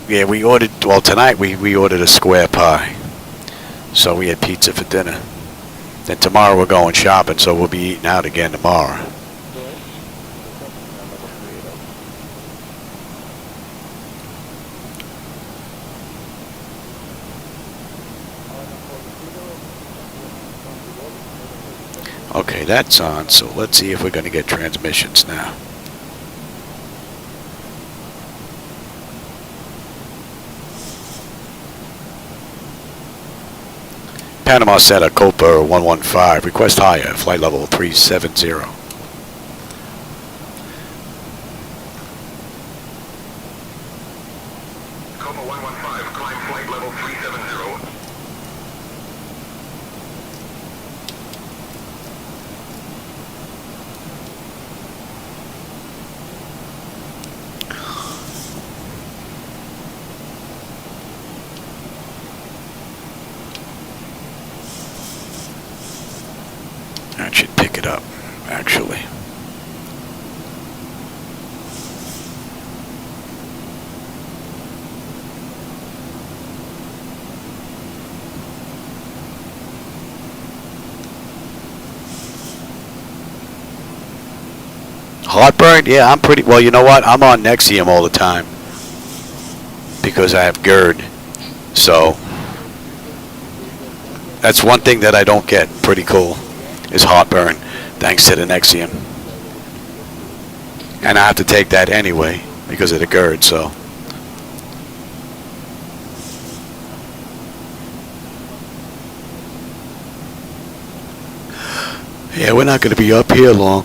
Yeah, we ordered, well, tonight we ordered a square pie. So we had pizza for dinner. Then tomorrow we're going shopping, so we'll be eating out again tomorrow. Okay, that's on, so let's see if we're going to get transmissions now. Panama City, Copa 115, request higher, flight level 370. Copa 115, climb flight level 370. That should pick it up, actually. Heartburn? Yeah, I'm pretty, well, you know what? I'm on Nexium all the time because I have GERD. So that's one thing that I don't get. Pretty cool. Is heartburn, thanks to the Nexium. And I have to take that anyway because of the GERD, so. Yeah, we're not going to be up here long.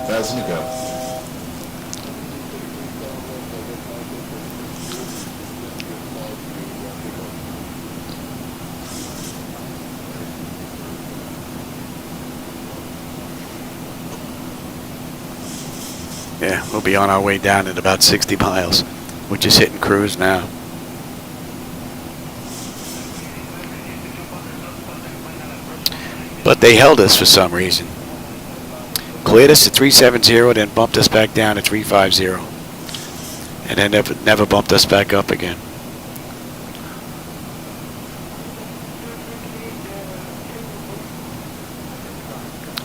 1,000 to go. Yeah, we'll be on our way down in about 60 miles. We're just hitting cruise now. But they held us for some reason. Cleared us at 370, then bumped us back down to 350. And then never bumped us back up again.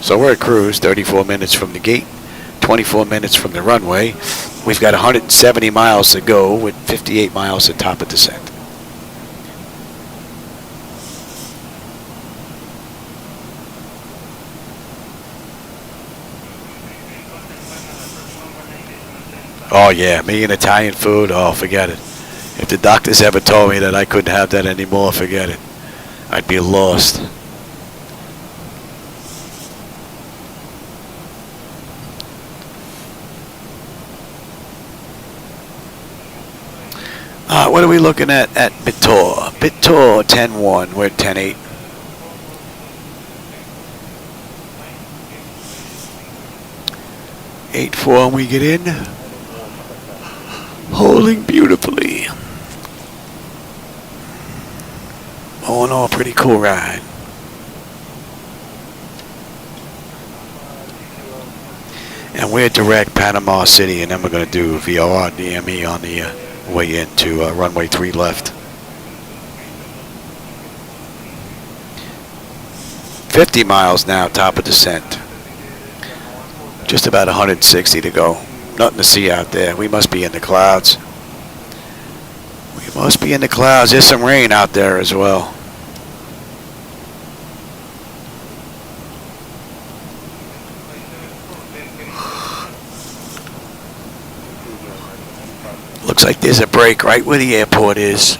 So we're at cruise, 34 minutes from the gate, 24 minutes from the runway. We've got 170 miles to go with 58 miles at top of descent. Oh yeah, me and Italian food, oh forget it. If the doctors ever told me that I couldn't have that anymore, forget it. I'd be lost. What are we looking at BitTor? BitTor 10-1, we're at 10-8. Eight-4 when we get in. Holding beautifully. All in all, pretty cool ride. And we're direct Panama City, and then we're going to do VOR-DME on the way into runway 3 left. 50 miles now, top of descent. Just about 160 to go. Nothing to see out there. We must be in the clouds. We must be in the clouds. There's some rain out there as well. Looks like there's a break right where the airport is.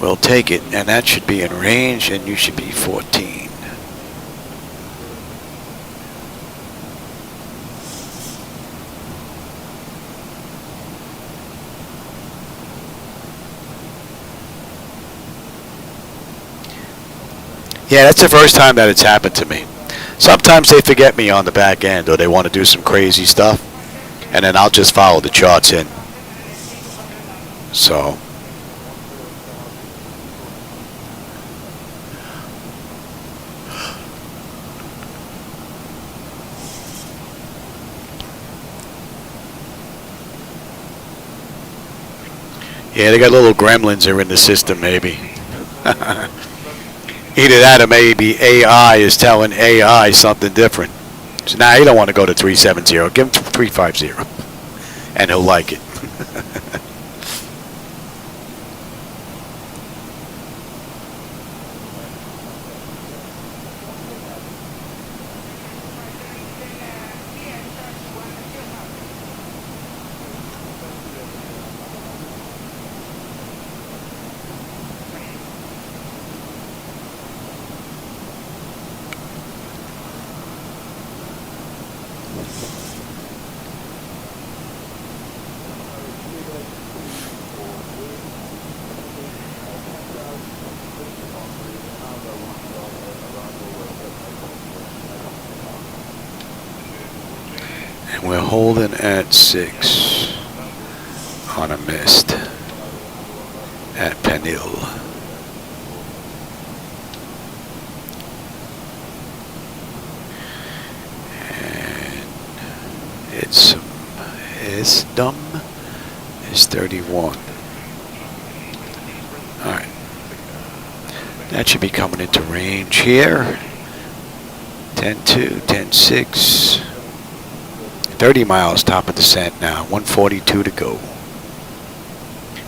We'll take it, and that should be in range, and you should be 14. Yeah, that's the first time that it's happened to me. Sometimes they forget me on the back end, or they want to do some crazy stuff, and then I'll just follow the charts in. So, yeah, they got little gremlins are in the system, maybe. Either that or maybe AI is telling AI something different. So now you don't want to go to 370. Give him 350, and he'll like it. And we're holding at 6 on a mist at Penil. And it's dumb. It's 31. Alright. That should be coming into range here. 10-2, 10-6. 30 miles top of descent now. 142 to go.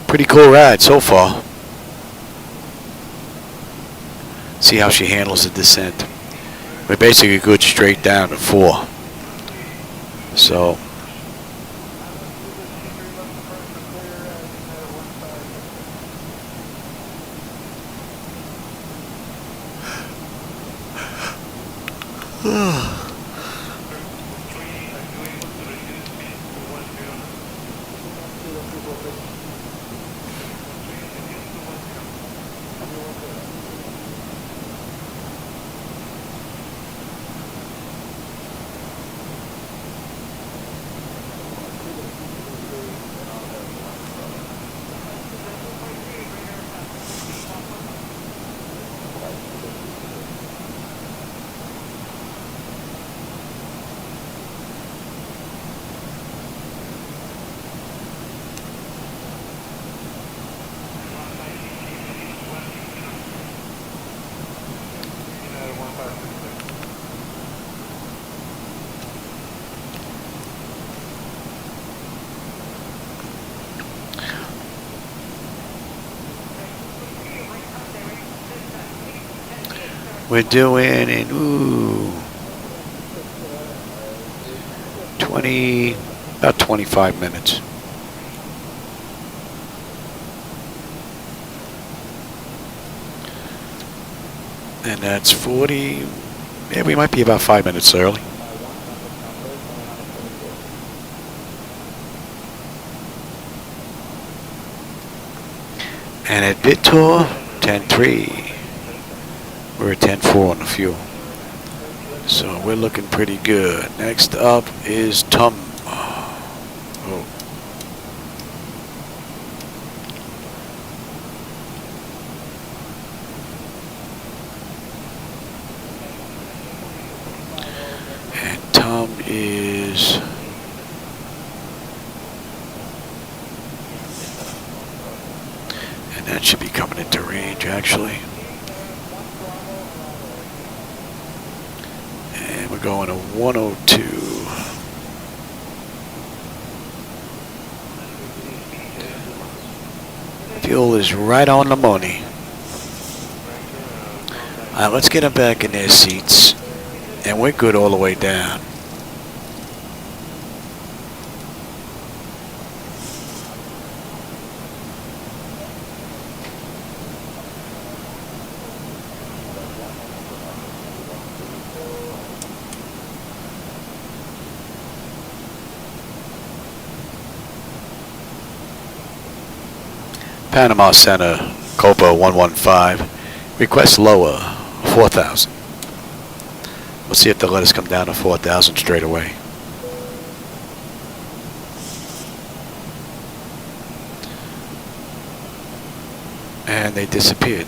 Pretty cool ride so far. See how she handles the descent. We're basically good straight down to 4. So we're doing in about 25 minutes. And that's 40. Yeah, we might be about 5 minutes early. And at BitTor, 10.3. We're at 10.4 on the fuel. So we're looking pretty good. Next up is Tum. Oh. And Tum is... and that should be coming into range actually. We're going to 102. Fuel is right on the money. Alright, let's get them back in their seats. And we're good all the way down. Panama Center, Copa 115. Request lower, 4,000. We'll see if they'll let us come down to 4,000 straight away. And they disappeared.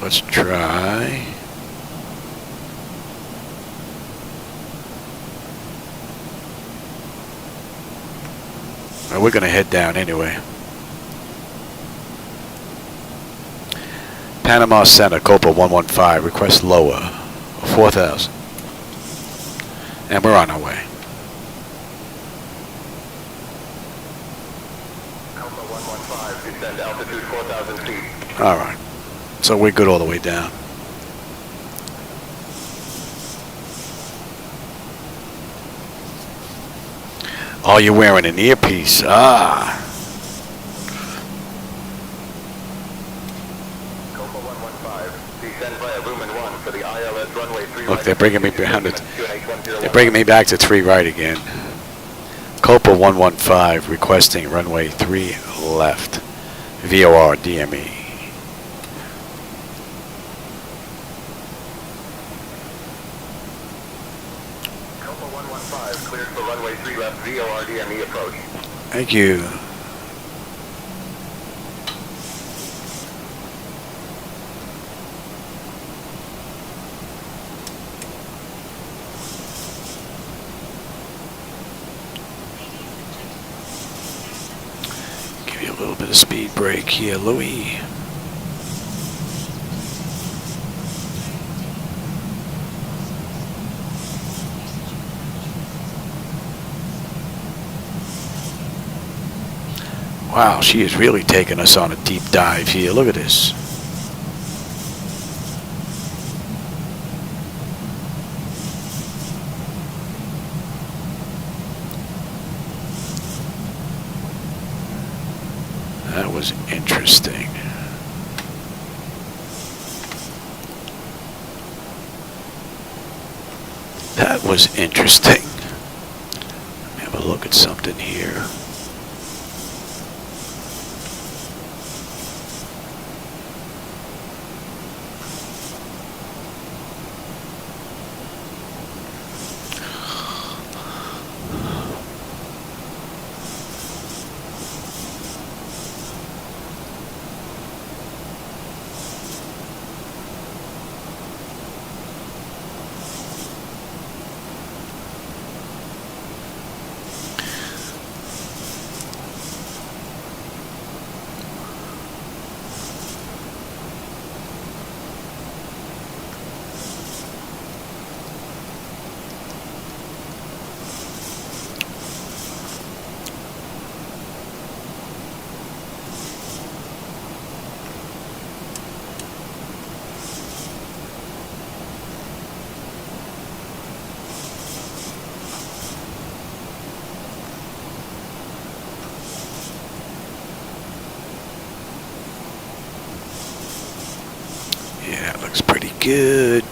Let's try. Well, we're going to head down anyway. Panama Center, Copa 115, request lower, 4,000. And we're on our way. Copa 115, descend altitude 4,000 feet. All right. So we're good all the way down. Oh, you're wearing an earpiece. Ah. Copa 115, descend via Lumen 1 for the ILS runway 3 Look, right. they're bringing me behind it. They're bringing me back to 3 right again. Copa 115 requesting runway 3 left. VOR-DME. Copa 115, cleared for runway 3 left, VOR-DME approach. Thank you. Give you a little bit of speed break here, Louis. Wow, she is really taking us on a deep dive here. Look at this. That was interesting. That was interesting. Let me have a look at something here. Yeah, that looks pretty good.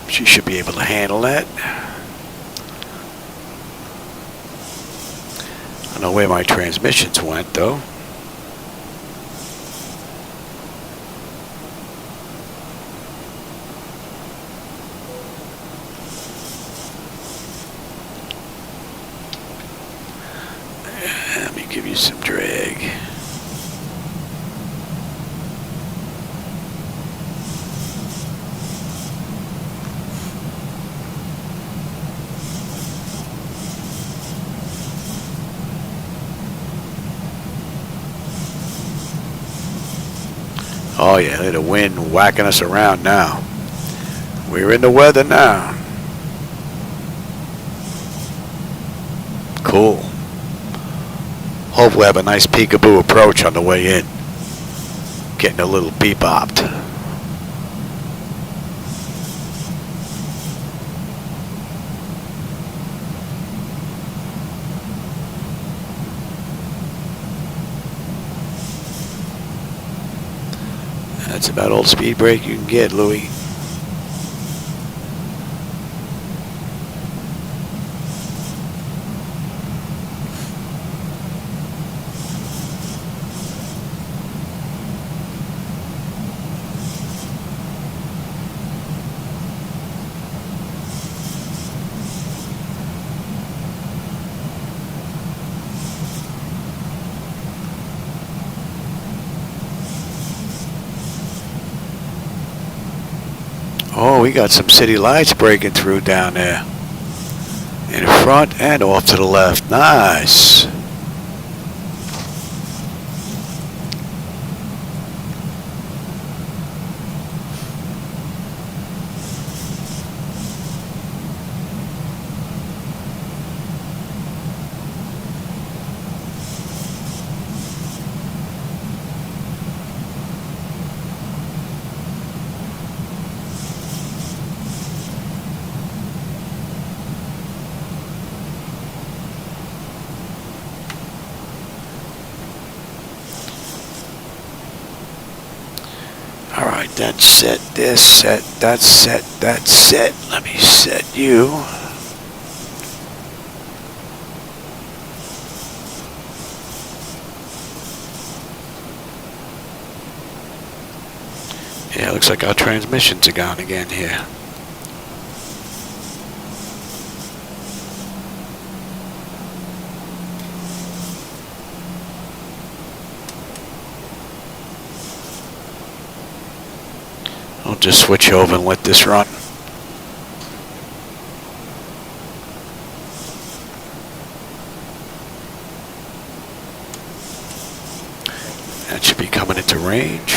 She should be able to handle that. I don't know where my transmissions went, though. Let me give you some drag. Oh yeah, look at the wind whacking us around now. We're in the weather now. Cool. Hope we have a nice peekaboo approach on the way in. Getting a little beep-bopped. That's about all the speed break you can get, Louis. Oh, we got some city lights breaking through down there. In front and off to the left. Nice. Alright, that's set, this set, that's set, that's set. Let me set you. Yeah, looks like our transmissions are gone again here. I'll just switch over and let this run. That should be coming into range.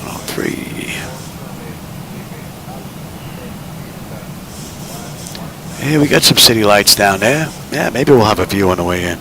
Oh, 3. Yeah, we got some city lights down there. Yeah, maybe we'll have a view on the way in.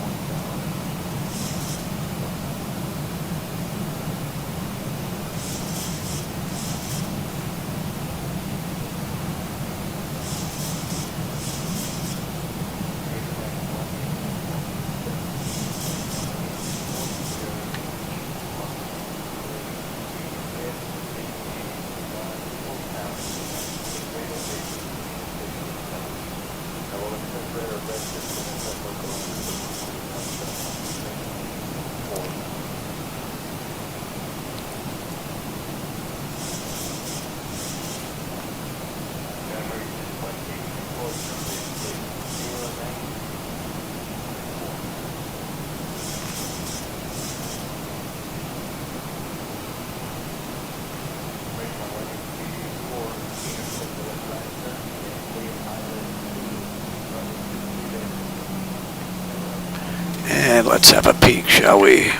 And let's have a peek, shall we?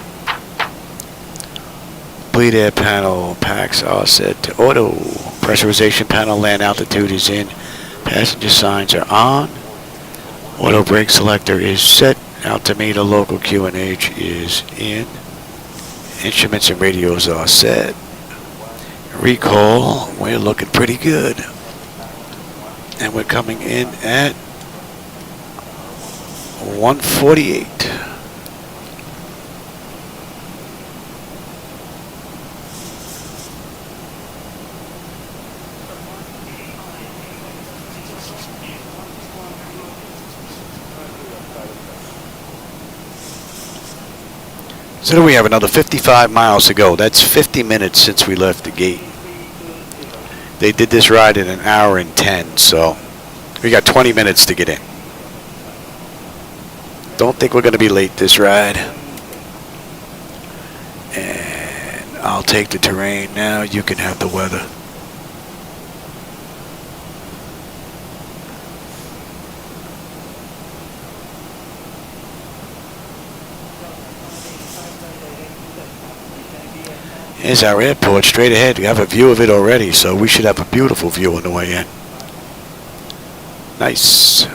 Bleed air panel packs are set to auto. Pressurization panel land altitude is in. Passenger signs are on. Auto brake selector is set. Altimeter local QNH is in. Instruments and radios are set. Recall, we're looking pretty good. And we're coming in at 148. So we have another 55 miles to go. That's 50 minutes since we left the gate. They did this ride in 1 hour and 10, so we got 20 minutes to get in. Don't think we're going to be late this ride. And I'll take the terrain now. You can have the weather. Here's our airport straight ahead. We have a view of it already, so we should have a beautiful view on the way in. Nice.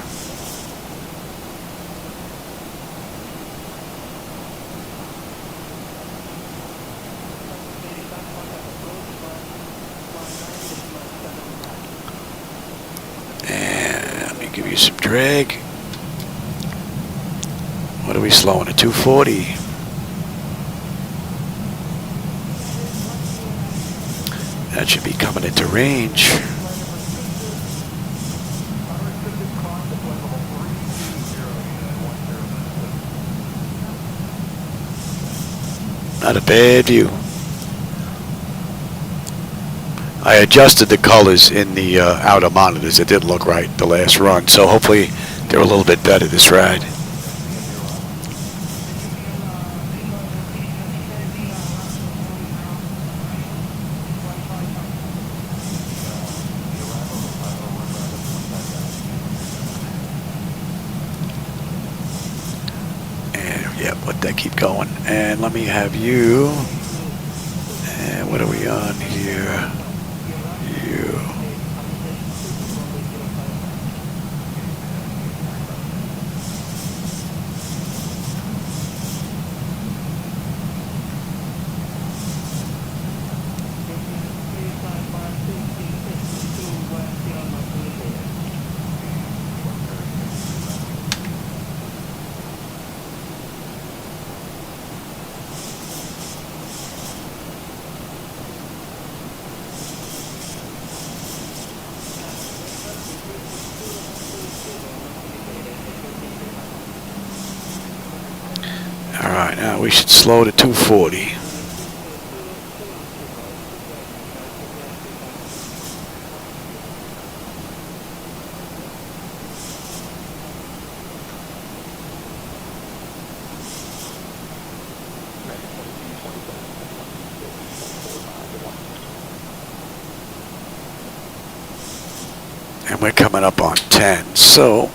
And let me give you some drag. What are we slowing at? 240. That should be coming into range. Not a bad view. I adjusted the colors in the outer monitors. It didn't look right the last run, so hopefully they're a little bit better this ride. And yeah, let that keep going. And let me have you. And what are we on here? You. Alright, now we should slow to 240. And we're coming up on 10, so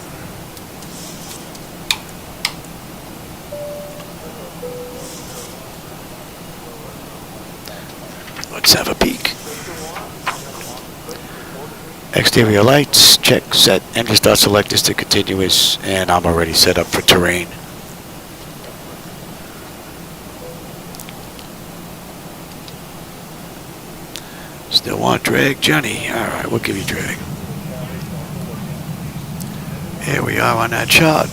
let's have a peek. Exterior lights, check, set, engine start selectors to continuous, and I'm already set up for terrain. Still want drag, Johnny? Alright, we'll give you drag. Here we are on that chart.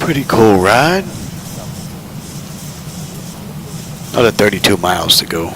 Pretty cool ride. Another 32 miles to go.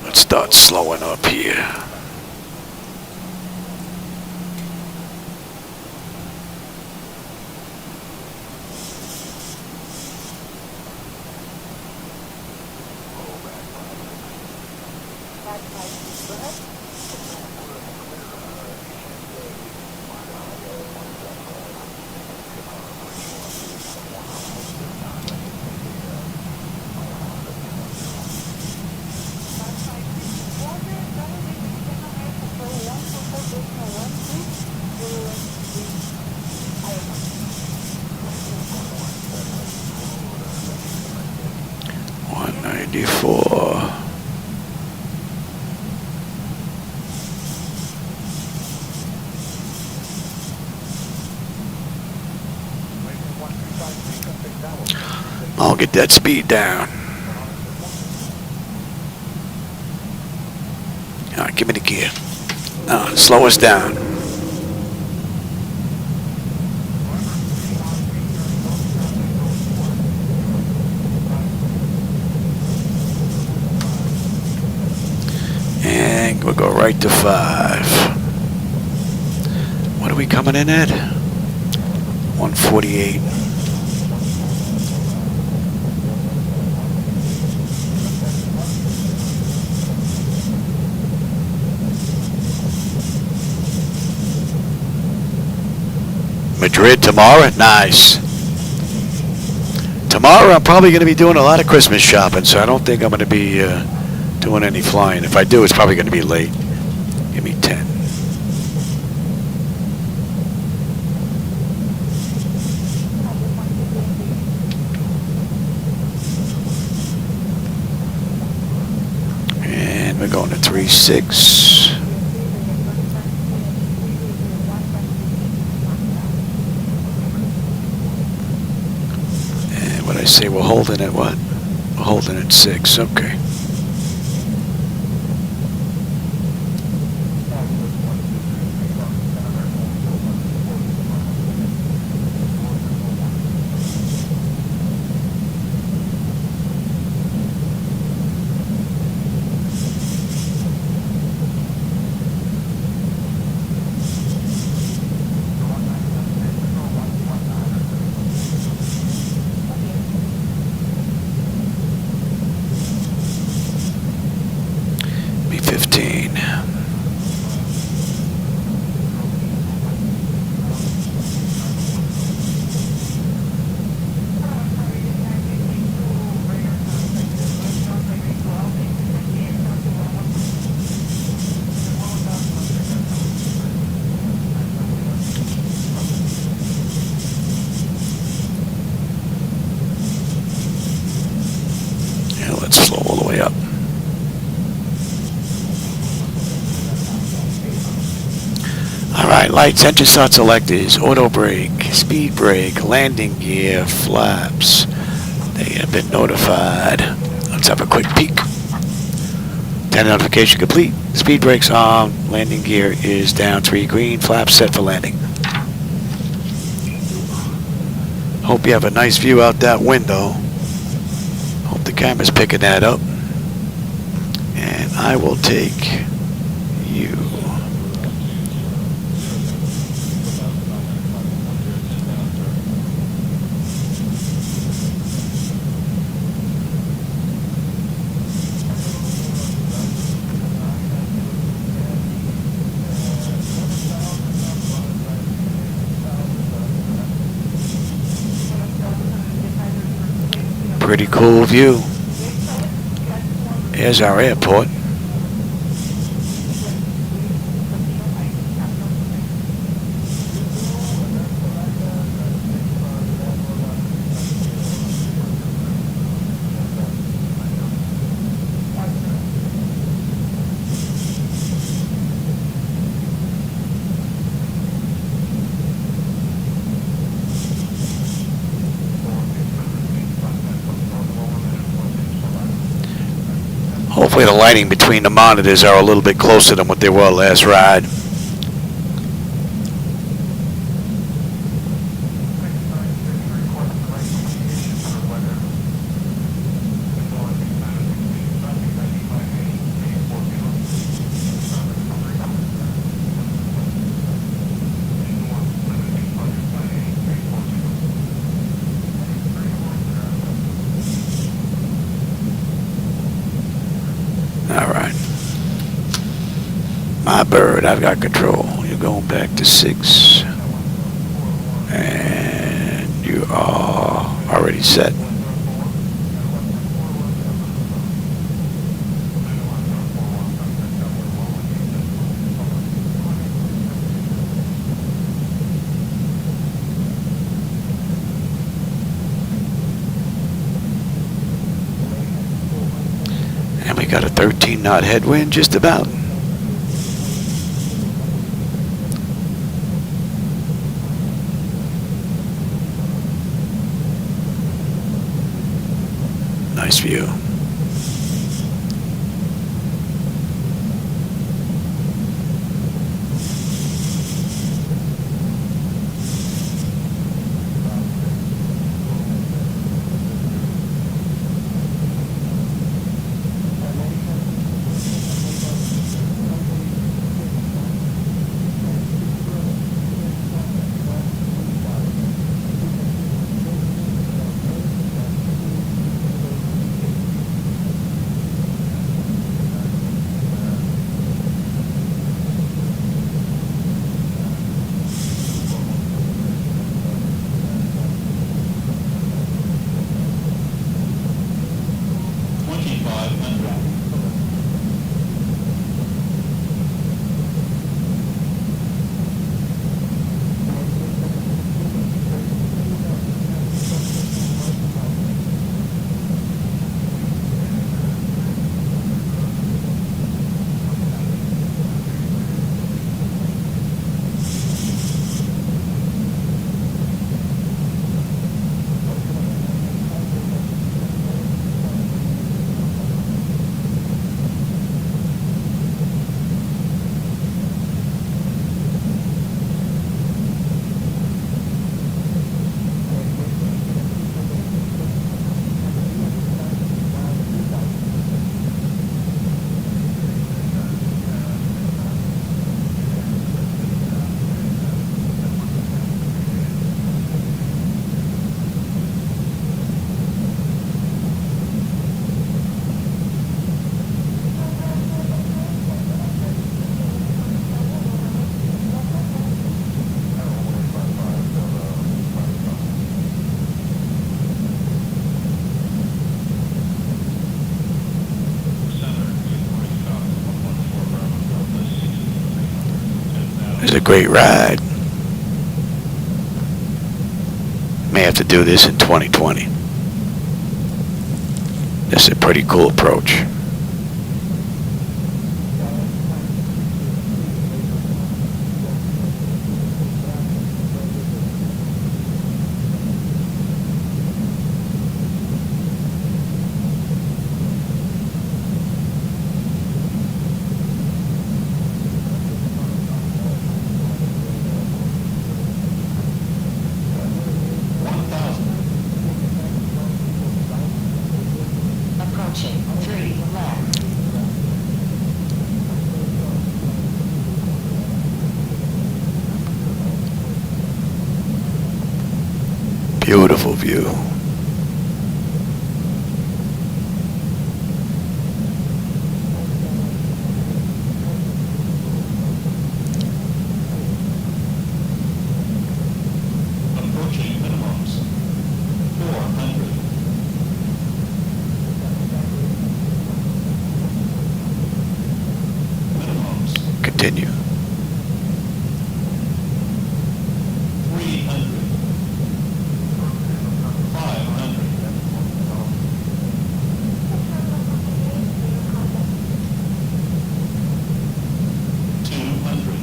Let's start slowing up here. I'll get that speed down. Alright, give me the gear. Slow us down. And we'll go right to 5. What are we coming in at? 148. Madrid tomorrow? Nice. Tomorrow I'm probably going to be doing a lot of Christmas shopping, so I don't think I'm going to be doing any flying. If I do, it's probably going to be late. Give me 10. And we're going to 3-6. And what I say, we're holding at what? We're holding at 6. Okay. Lights, engine start selectors, auto brake, speed brake, landing gear, flaps. They have been notified. Let's have a quick peek. 10 notification complete. Speed brakes on. Landing gear is down 3 green. Flaps set for landing. Hope you have a nice view out that window. Hope the camera's picking that up. And I will take you. Pretty cool view. Here's our airport. Hopefully the lighting between the monitors are a little bit closer than what they were last ride. My bird, I've got control. You're going back to 6. And you are already set. And we got a 13 knot headwind just about. Nice view. a great ride. May have to do this in 2020. This is a pretty cool approach. Approaching 3 left. Beautiful view. Approaching minimums. 400. Minimums. Continue. 300. 500. 200. 100.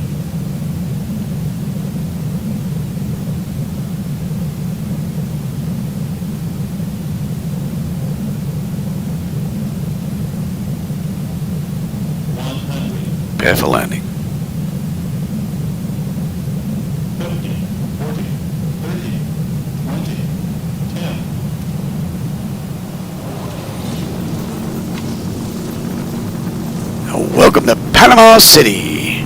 Prepare for landing. 50, 40, 30, 20, 10. Welcome to Panama City.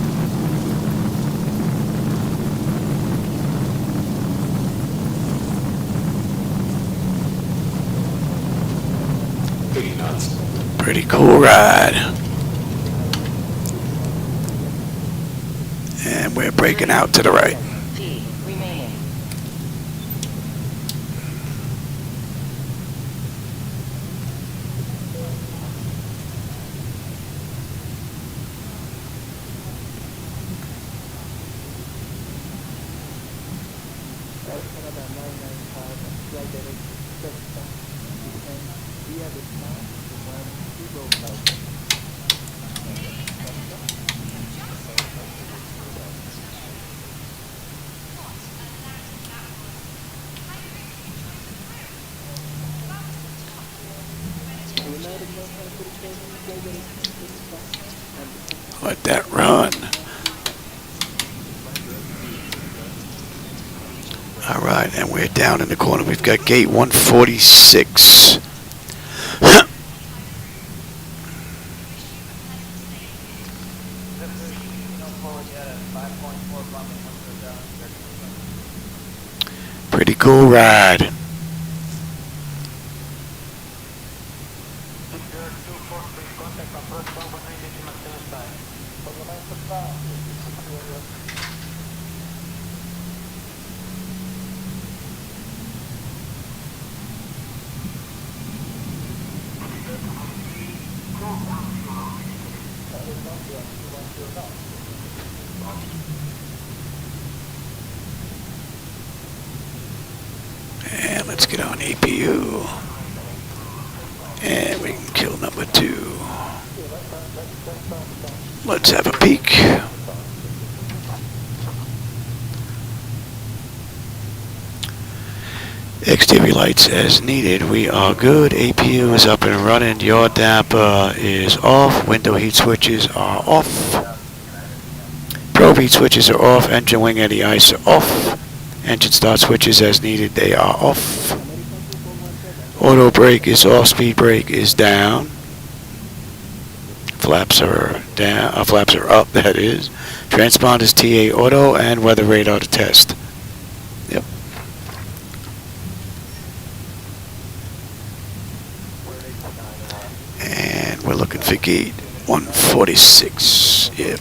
Pretty cool ride. And we're breaking out to the right. Feet remaining. Canada 995, Flightdeck, Costa, and via the town to one Zibo-Mod. Let that run. All right, and we're down in the corner. We've got gate 146. Pretty cool ride. And let's get on APU. And we can kill number 2. Let's have a peek. Exterior lights as needed. We are good. APU is up and running. Yaw damper is off. Window heat switches are off. Probe heat switches are off. Engine wing anti-ice are off. Engine start switches as needed. They are off. Auto brake is off. Speed brake is down. Flaps are down. Flaps are up. That is. Transponders TA auto and weather radar to test. Yep. And we're looking for gate 146. Yep.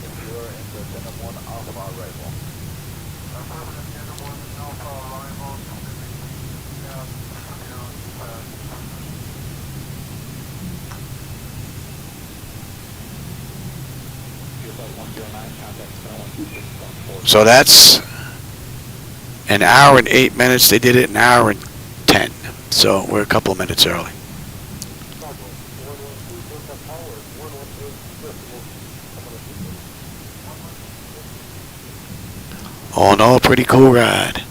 So that's an hour and 8 minutes. They did it an hour and 10. So we're a couple of minutes early. Oh no, pretty cool ride.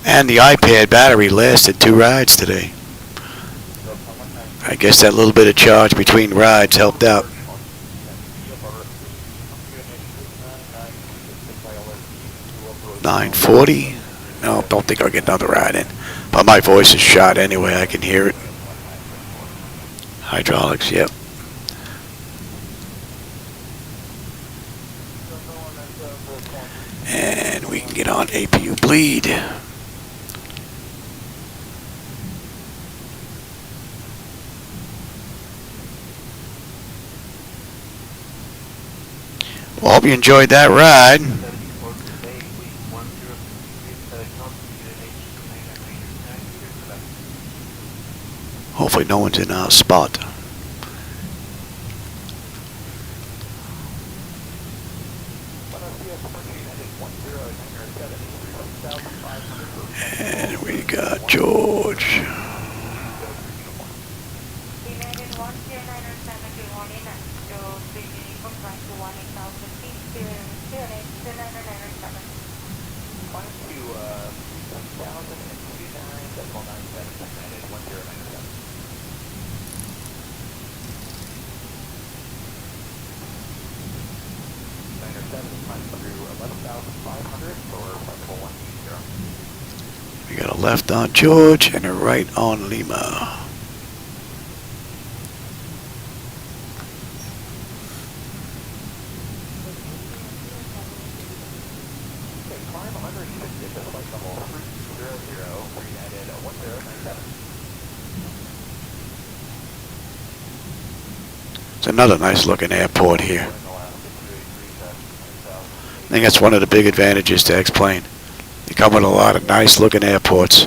And the iPad battery lasted 2 rides today. I guess that little bit of charge between rides helped out. 940. No, don't think I'll get another ride in. But my voice is shot anyway. I can hear it. Hydraulics, yep. And we can get on APU bleed. Well, hope you enjoyed that ride. Hopefully no one's in our spot. And we got George. We got a left on George and a right on Lima. It's another nice looking airport here. I think that's one of the big advantages to X-Plane. They come with a lot of nice looking airports.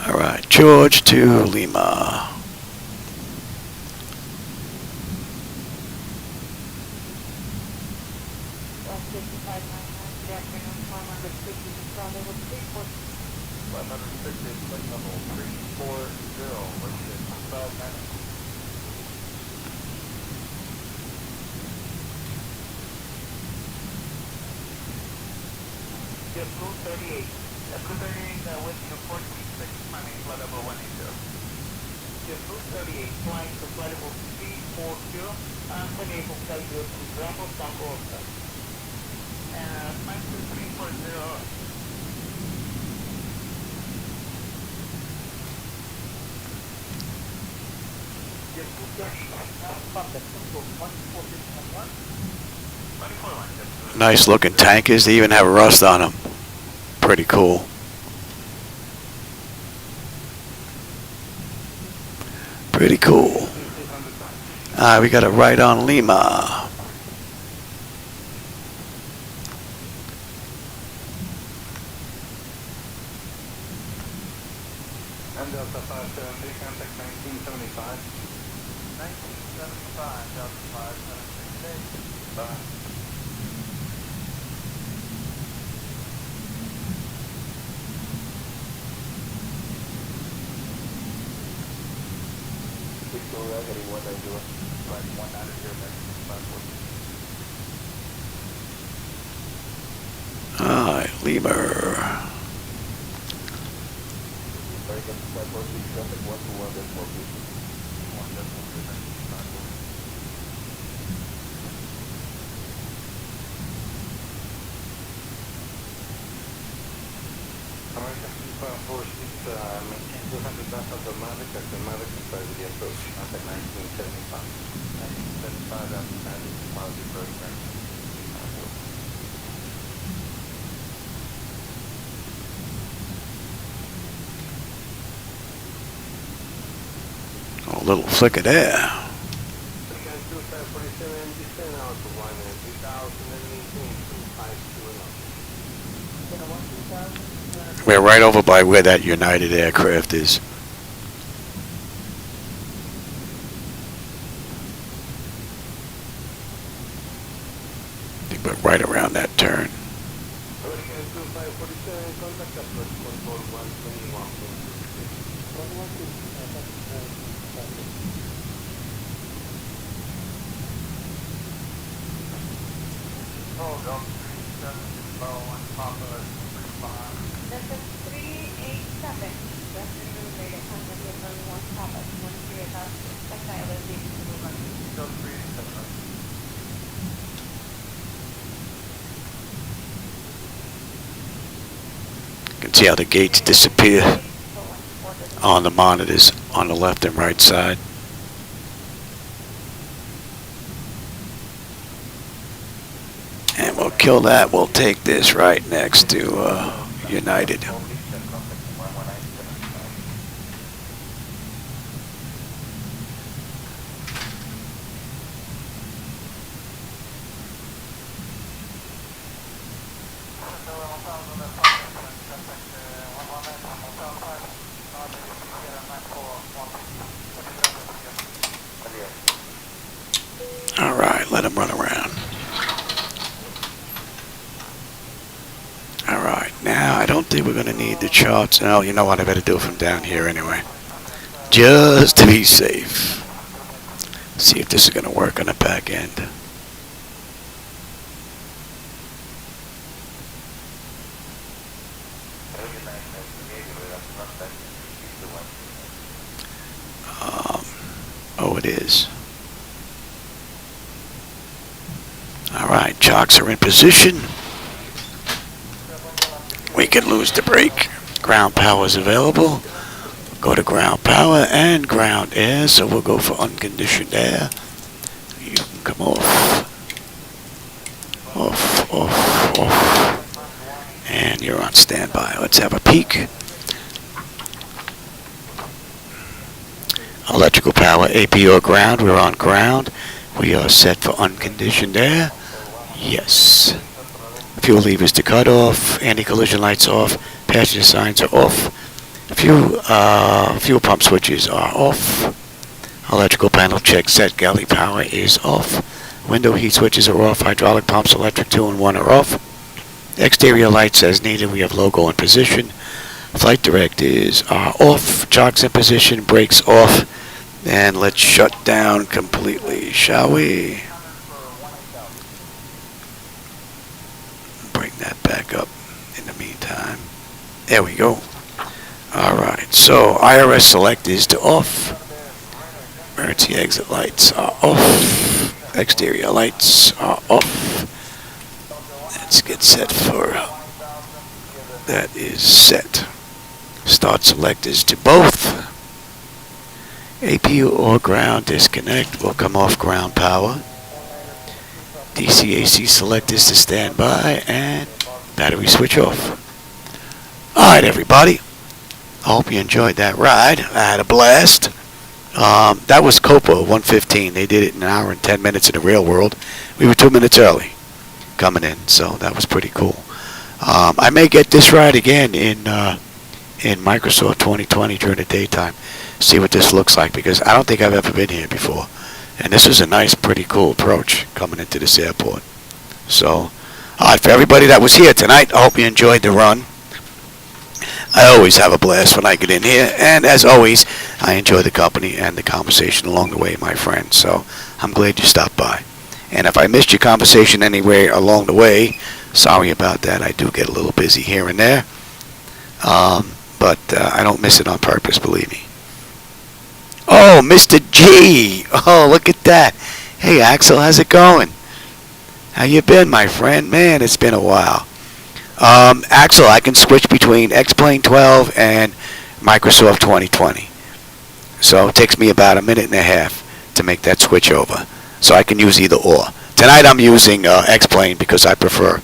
Alright, George to Lima. Nice looking tankers. They even have rust on them. Pretty cool. Pretty cool. Alright, we got a right on Lima. Delta 573, contact 1975. 1975, Delta 573. Bye. Alright, Lima. American 246, maintain 200 knots automatic, automatic inside the approach, contact 1975. 1975, outstanding, miles approach, Oh, a little flick of there. We're right over by where that United aircraft is. 2547, contact approach control 121.6. Hold on, 37 Boeing, Papa, respond. This is 387. That's the related contact with runway 1 Papa, 138 Textile LSD to the runway. Still 387. You can see how the gates disappear on the monitors on the left and right side. And we'll kill that. We'll take this right next to United. Alright, let him run around. Alright, now I don't think we're going to need the charts. No, you know what, I better do it from down here anyway. Just to be safe. See if this is going to work on the back end. Oh, it is. Alright, chocks are in position. We can lose the brake. Ground power is available. Go to ground power and ground air, so we'll go for unconditioned air. You can come off. Off, off, off. And you're on standby. Let's have a peek. Electrical power, APO ground. We're on ground. We are set for unconditioned air. Yes. Fuel levers to cut off. Anti-collision lights off. Passenger signs are off. Fuel pump switches are off. Electrical panel check set. Galley power is off. Window heat switches are off. Hydraulic pumps, electric 2 and 1 are off. Exterior lights as needed. We have logo in position. Flight directives are off. Chocks in position. Brakes off. And let's shut down completely, shall we? Bring that back up in the meantime. There we go. Alright, so IRS select is to off. Emergency exit lights are off. Exterior lights are off. Let's get set for that is set. Start select is to both. APU or ground disconnect will come off ground power. DCAC select is to standby and battery switch off. Alright everybody, I hope you enjoyed that ride. I had a blast. That was Copa 115. They did it in an hour and 10 minutes in the real world. We were 2 minutes early coming in, so that was pretty cool. I may get this ride again in Microsoft 2020 during the daytime. See what this looks like, because I don't think I've ever been here before. And this is a nice, pretty cool approach coming into this airport. So, alright, for everybody that was here tonight, I hope you enjoyed the run. I always have a blast when I get in here, and as always, I enjoy the company and the conversation along the way, my friends. So, I'm glad you stopped by. And if I missed your conversation anywhere along the way, sorry about that. I do get a little busy here and there. But I don't miss it on purpose, believe me. Oh, Mr. G! Oh, look at that. Hey, Axel, how's it going? How you been, my friend? Man, it's been a while. Axel, I can switch between X-Plane 12 and Microsoft 2020. So it takes me about a minute and a half to make that switch over. So I can use either or. Tonight I'm using X-Plane because I prefer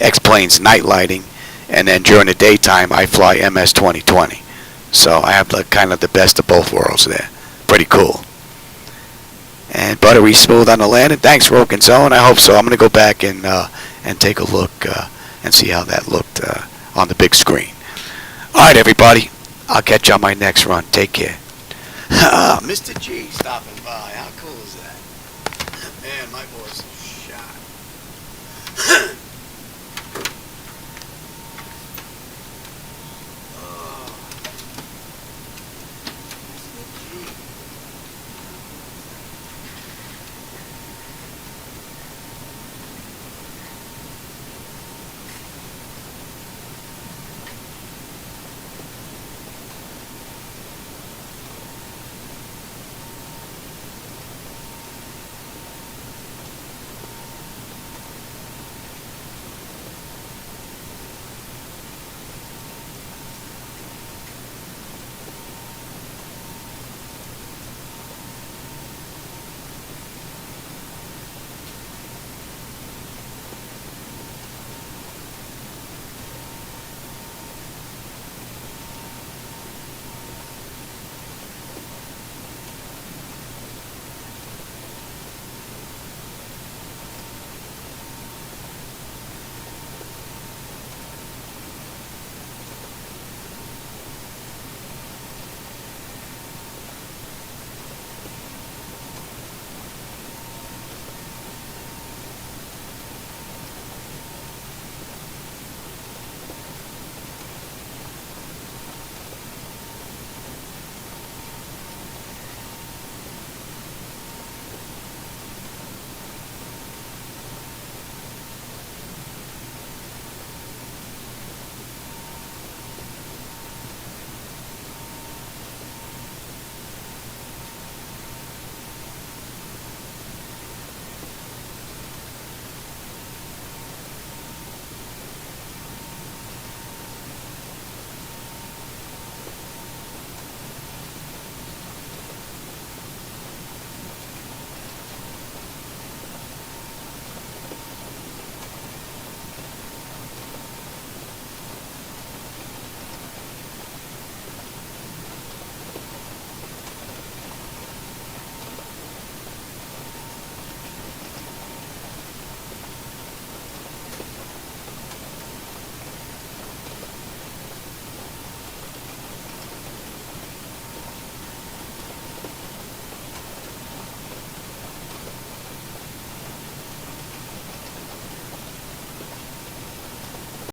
X-Plane's night lighting. And then during the daytime, I fly MS 2020. So I have kind of the best of both worlds there. Pretty cool. And buttery smooth on the landing. Thanks, Roken Zone. I hope so. I'm going to go back and take a look and see how that looked on the big screen. All right, everybody. I'll catch you on my next run. Take care. Mr. G stopping by. How cool is that? Man, my voice is shot.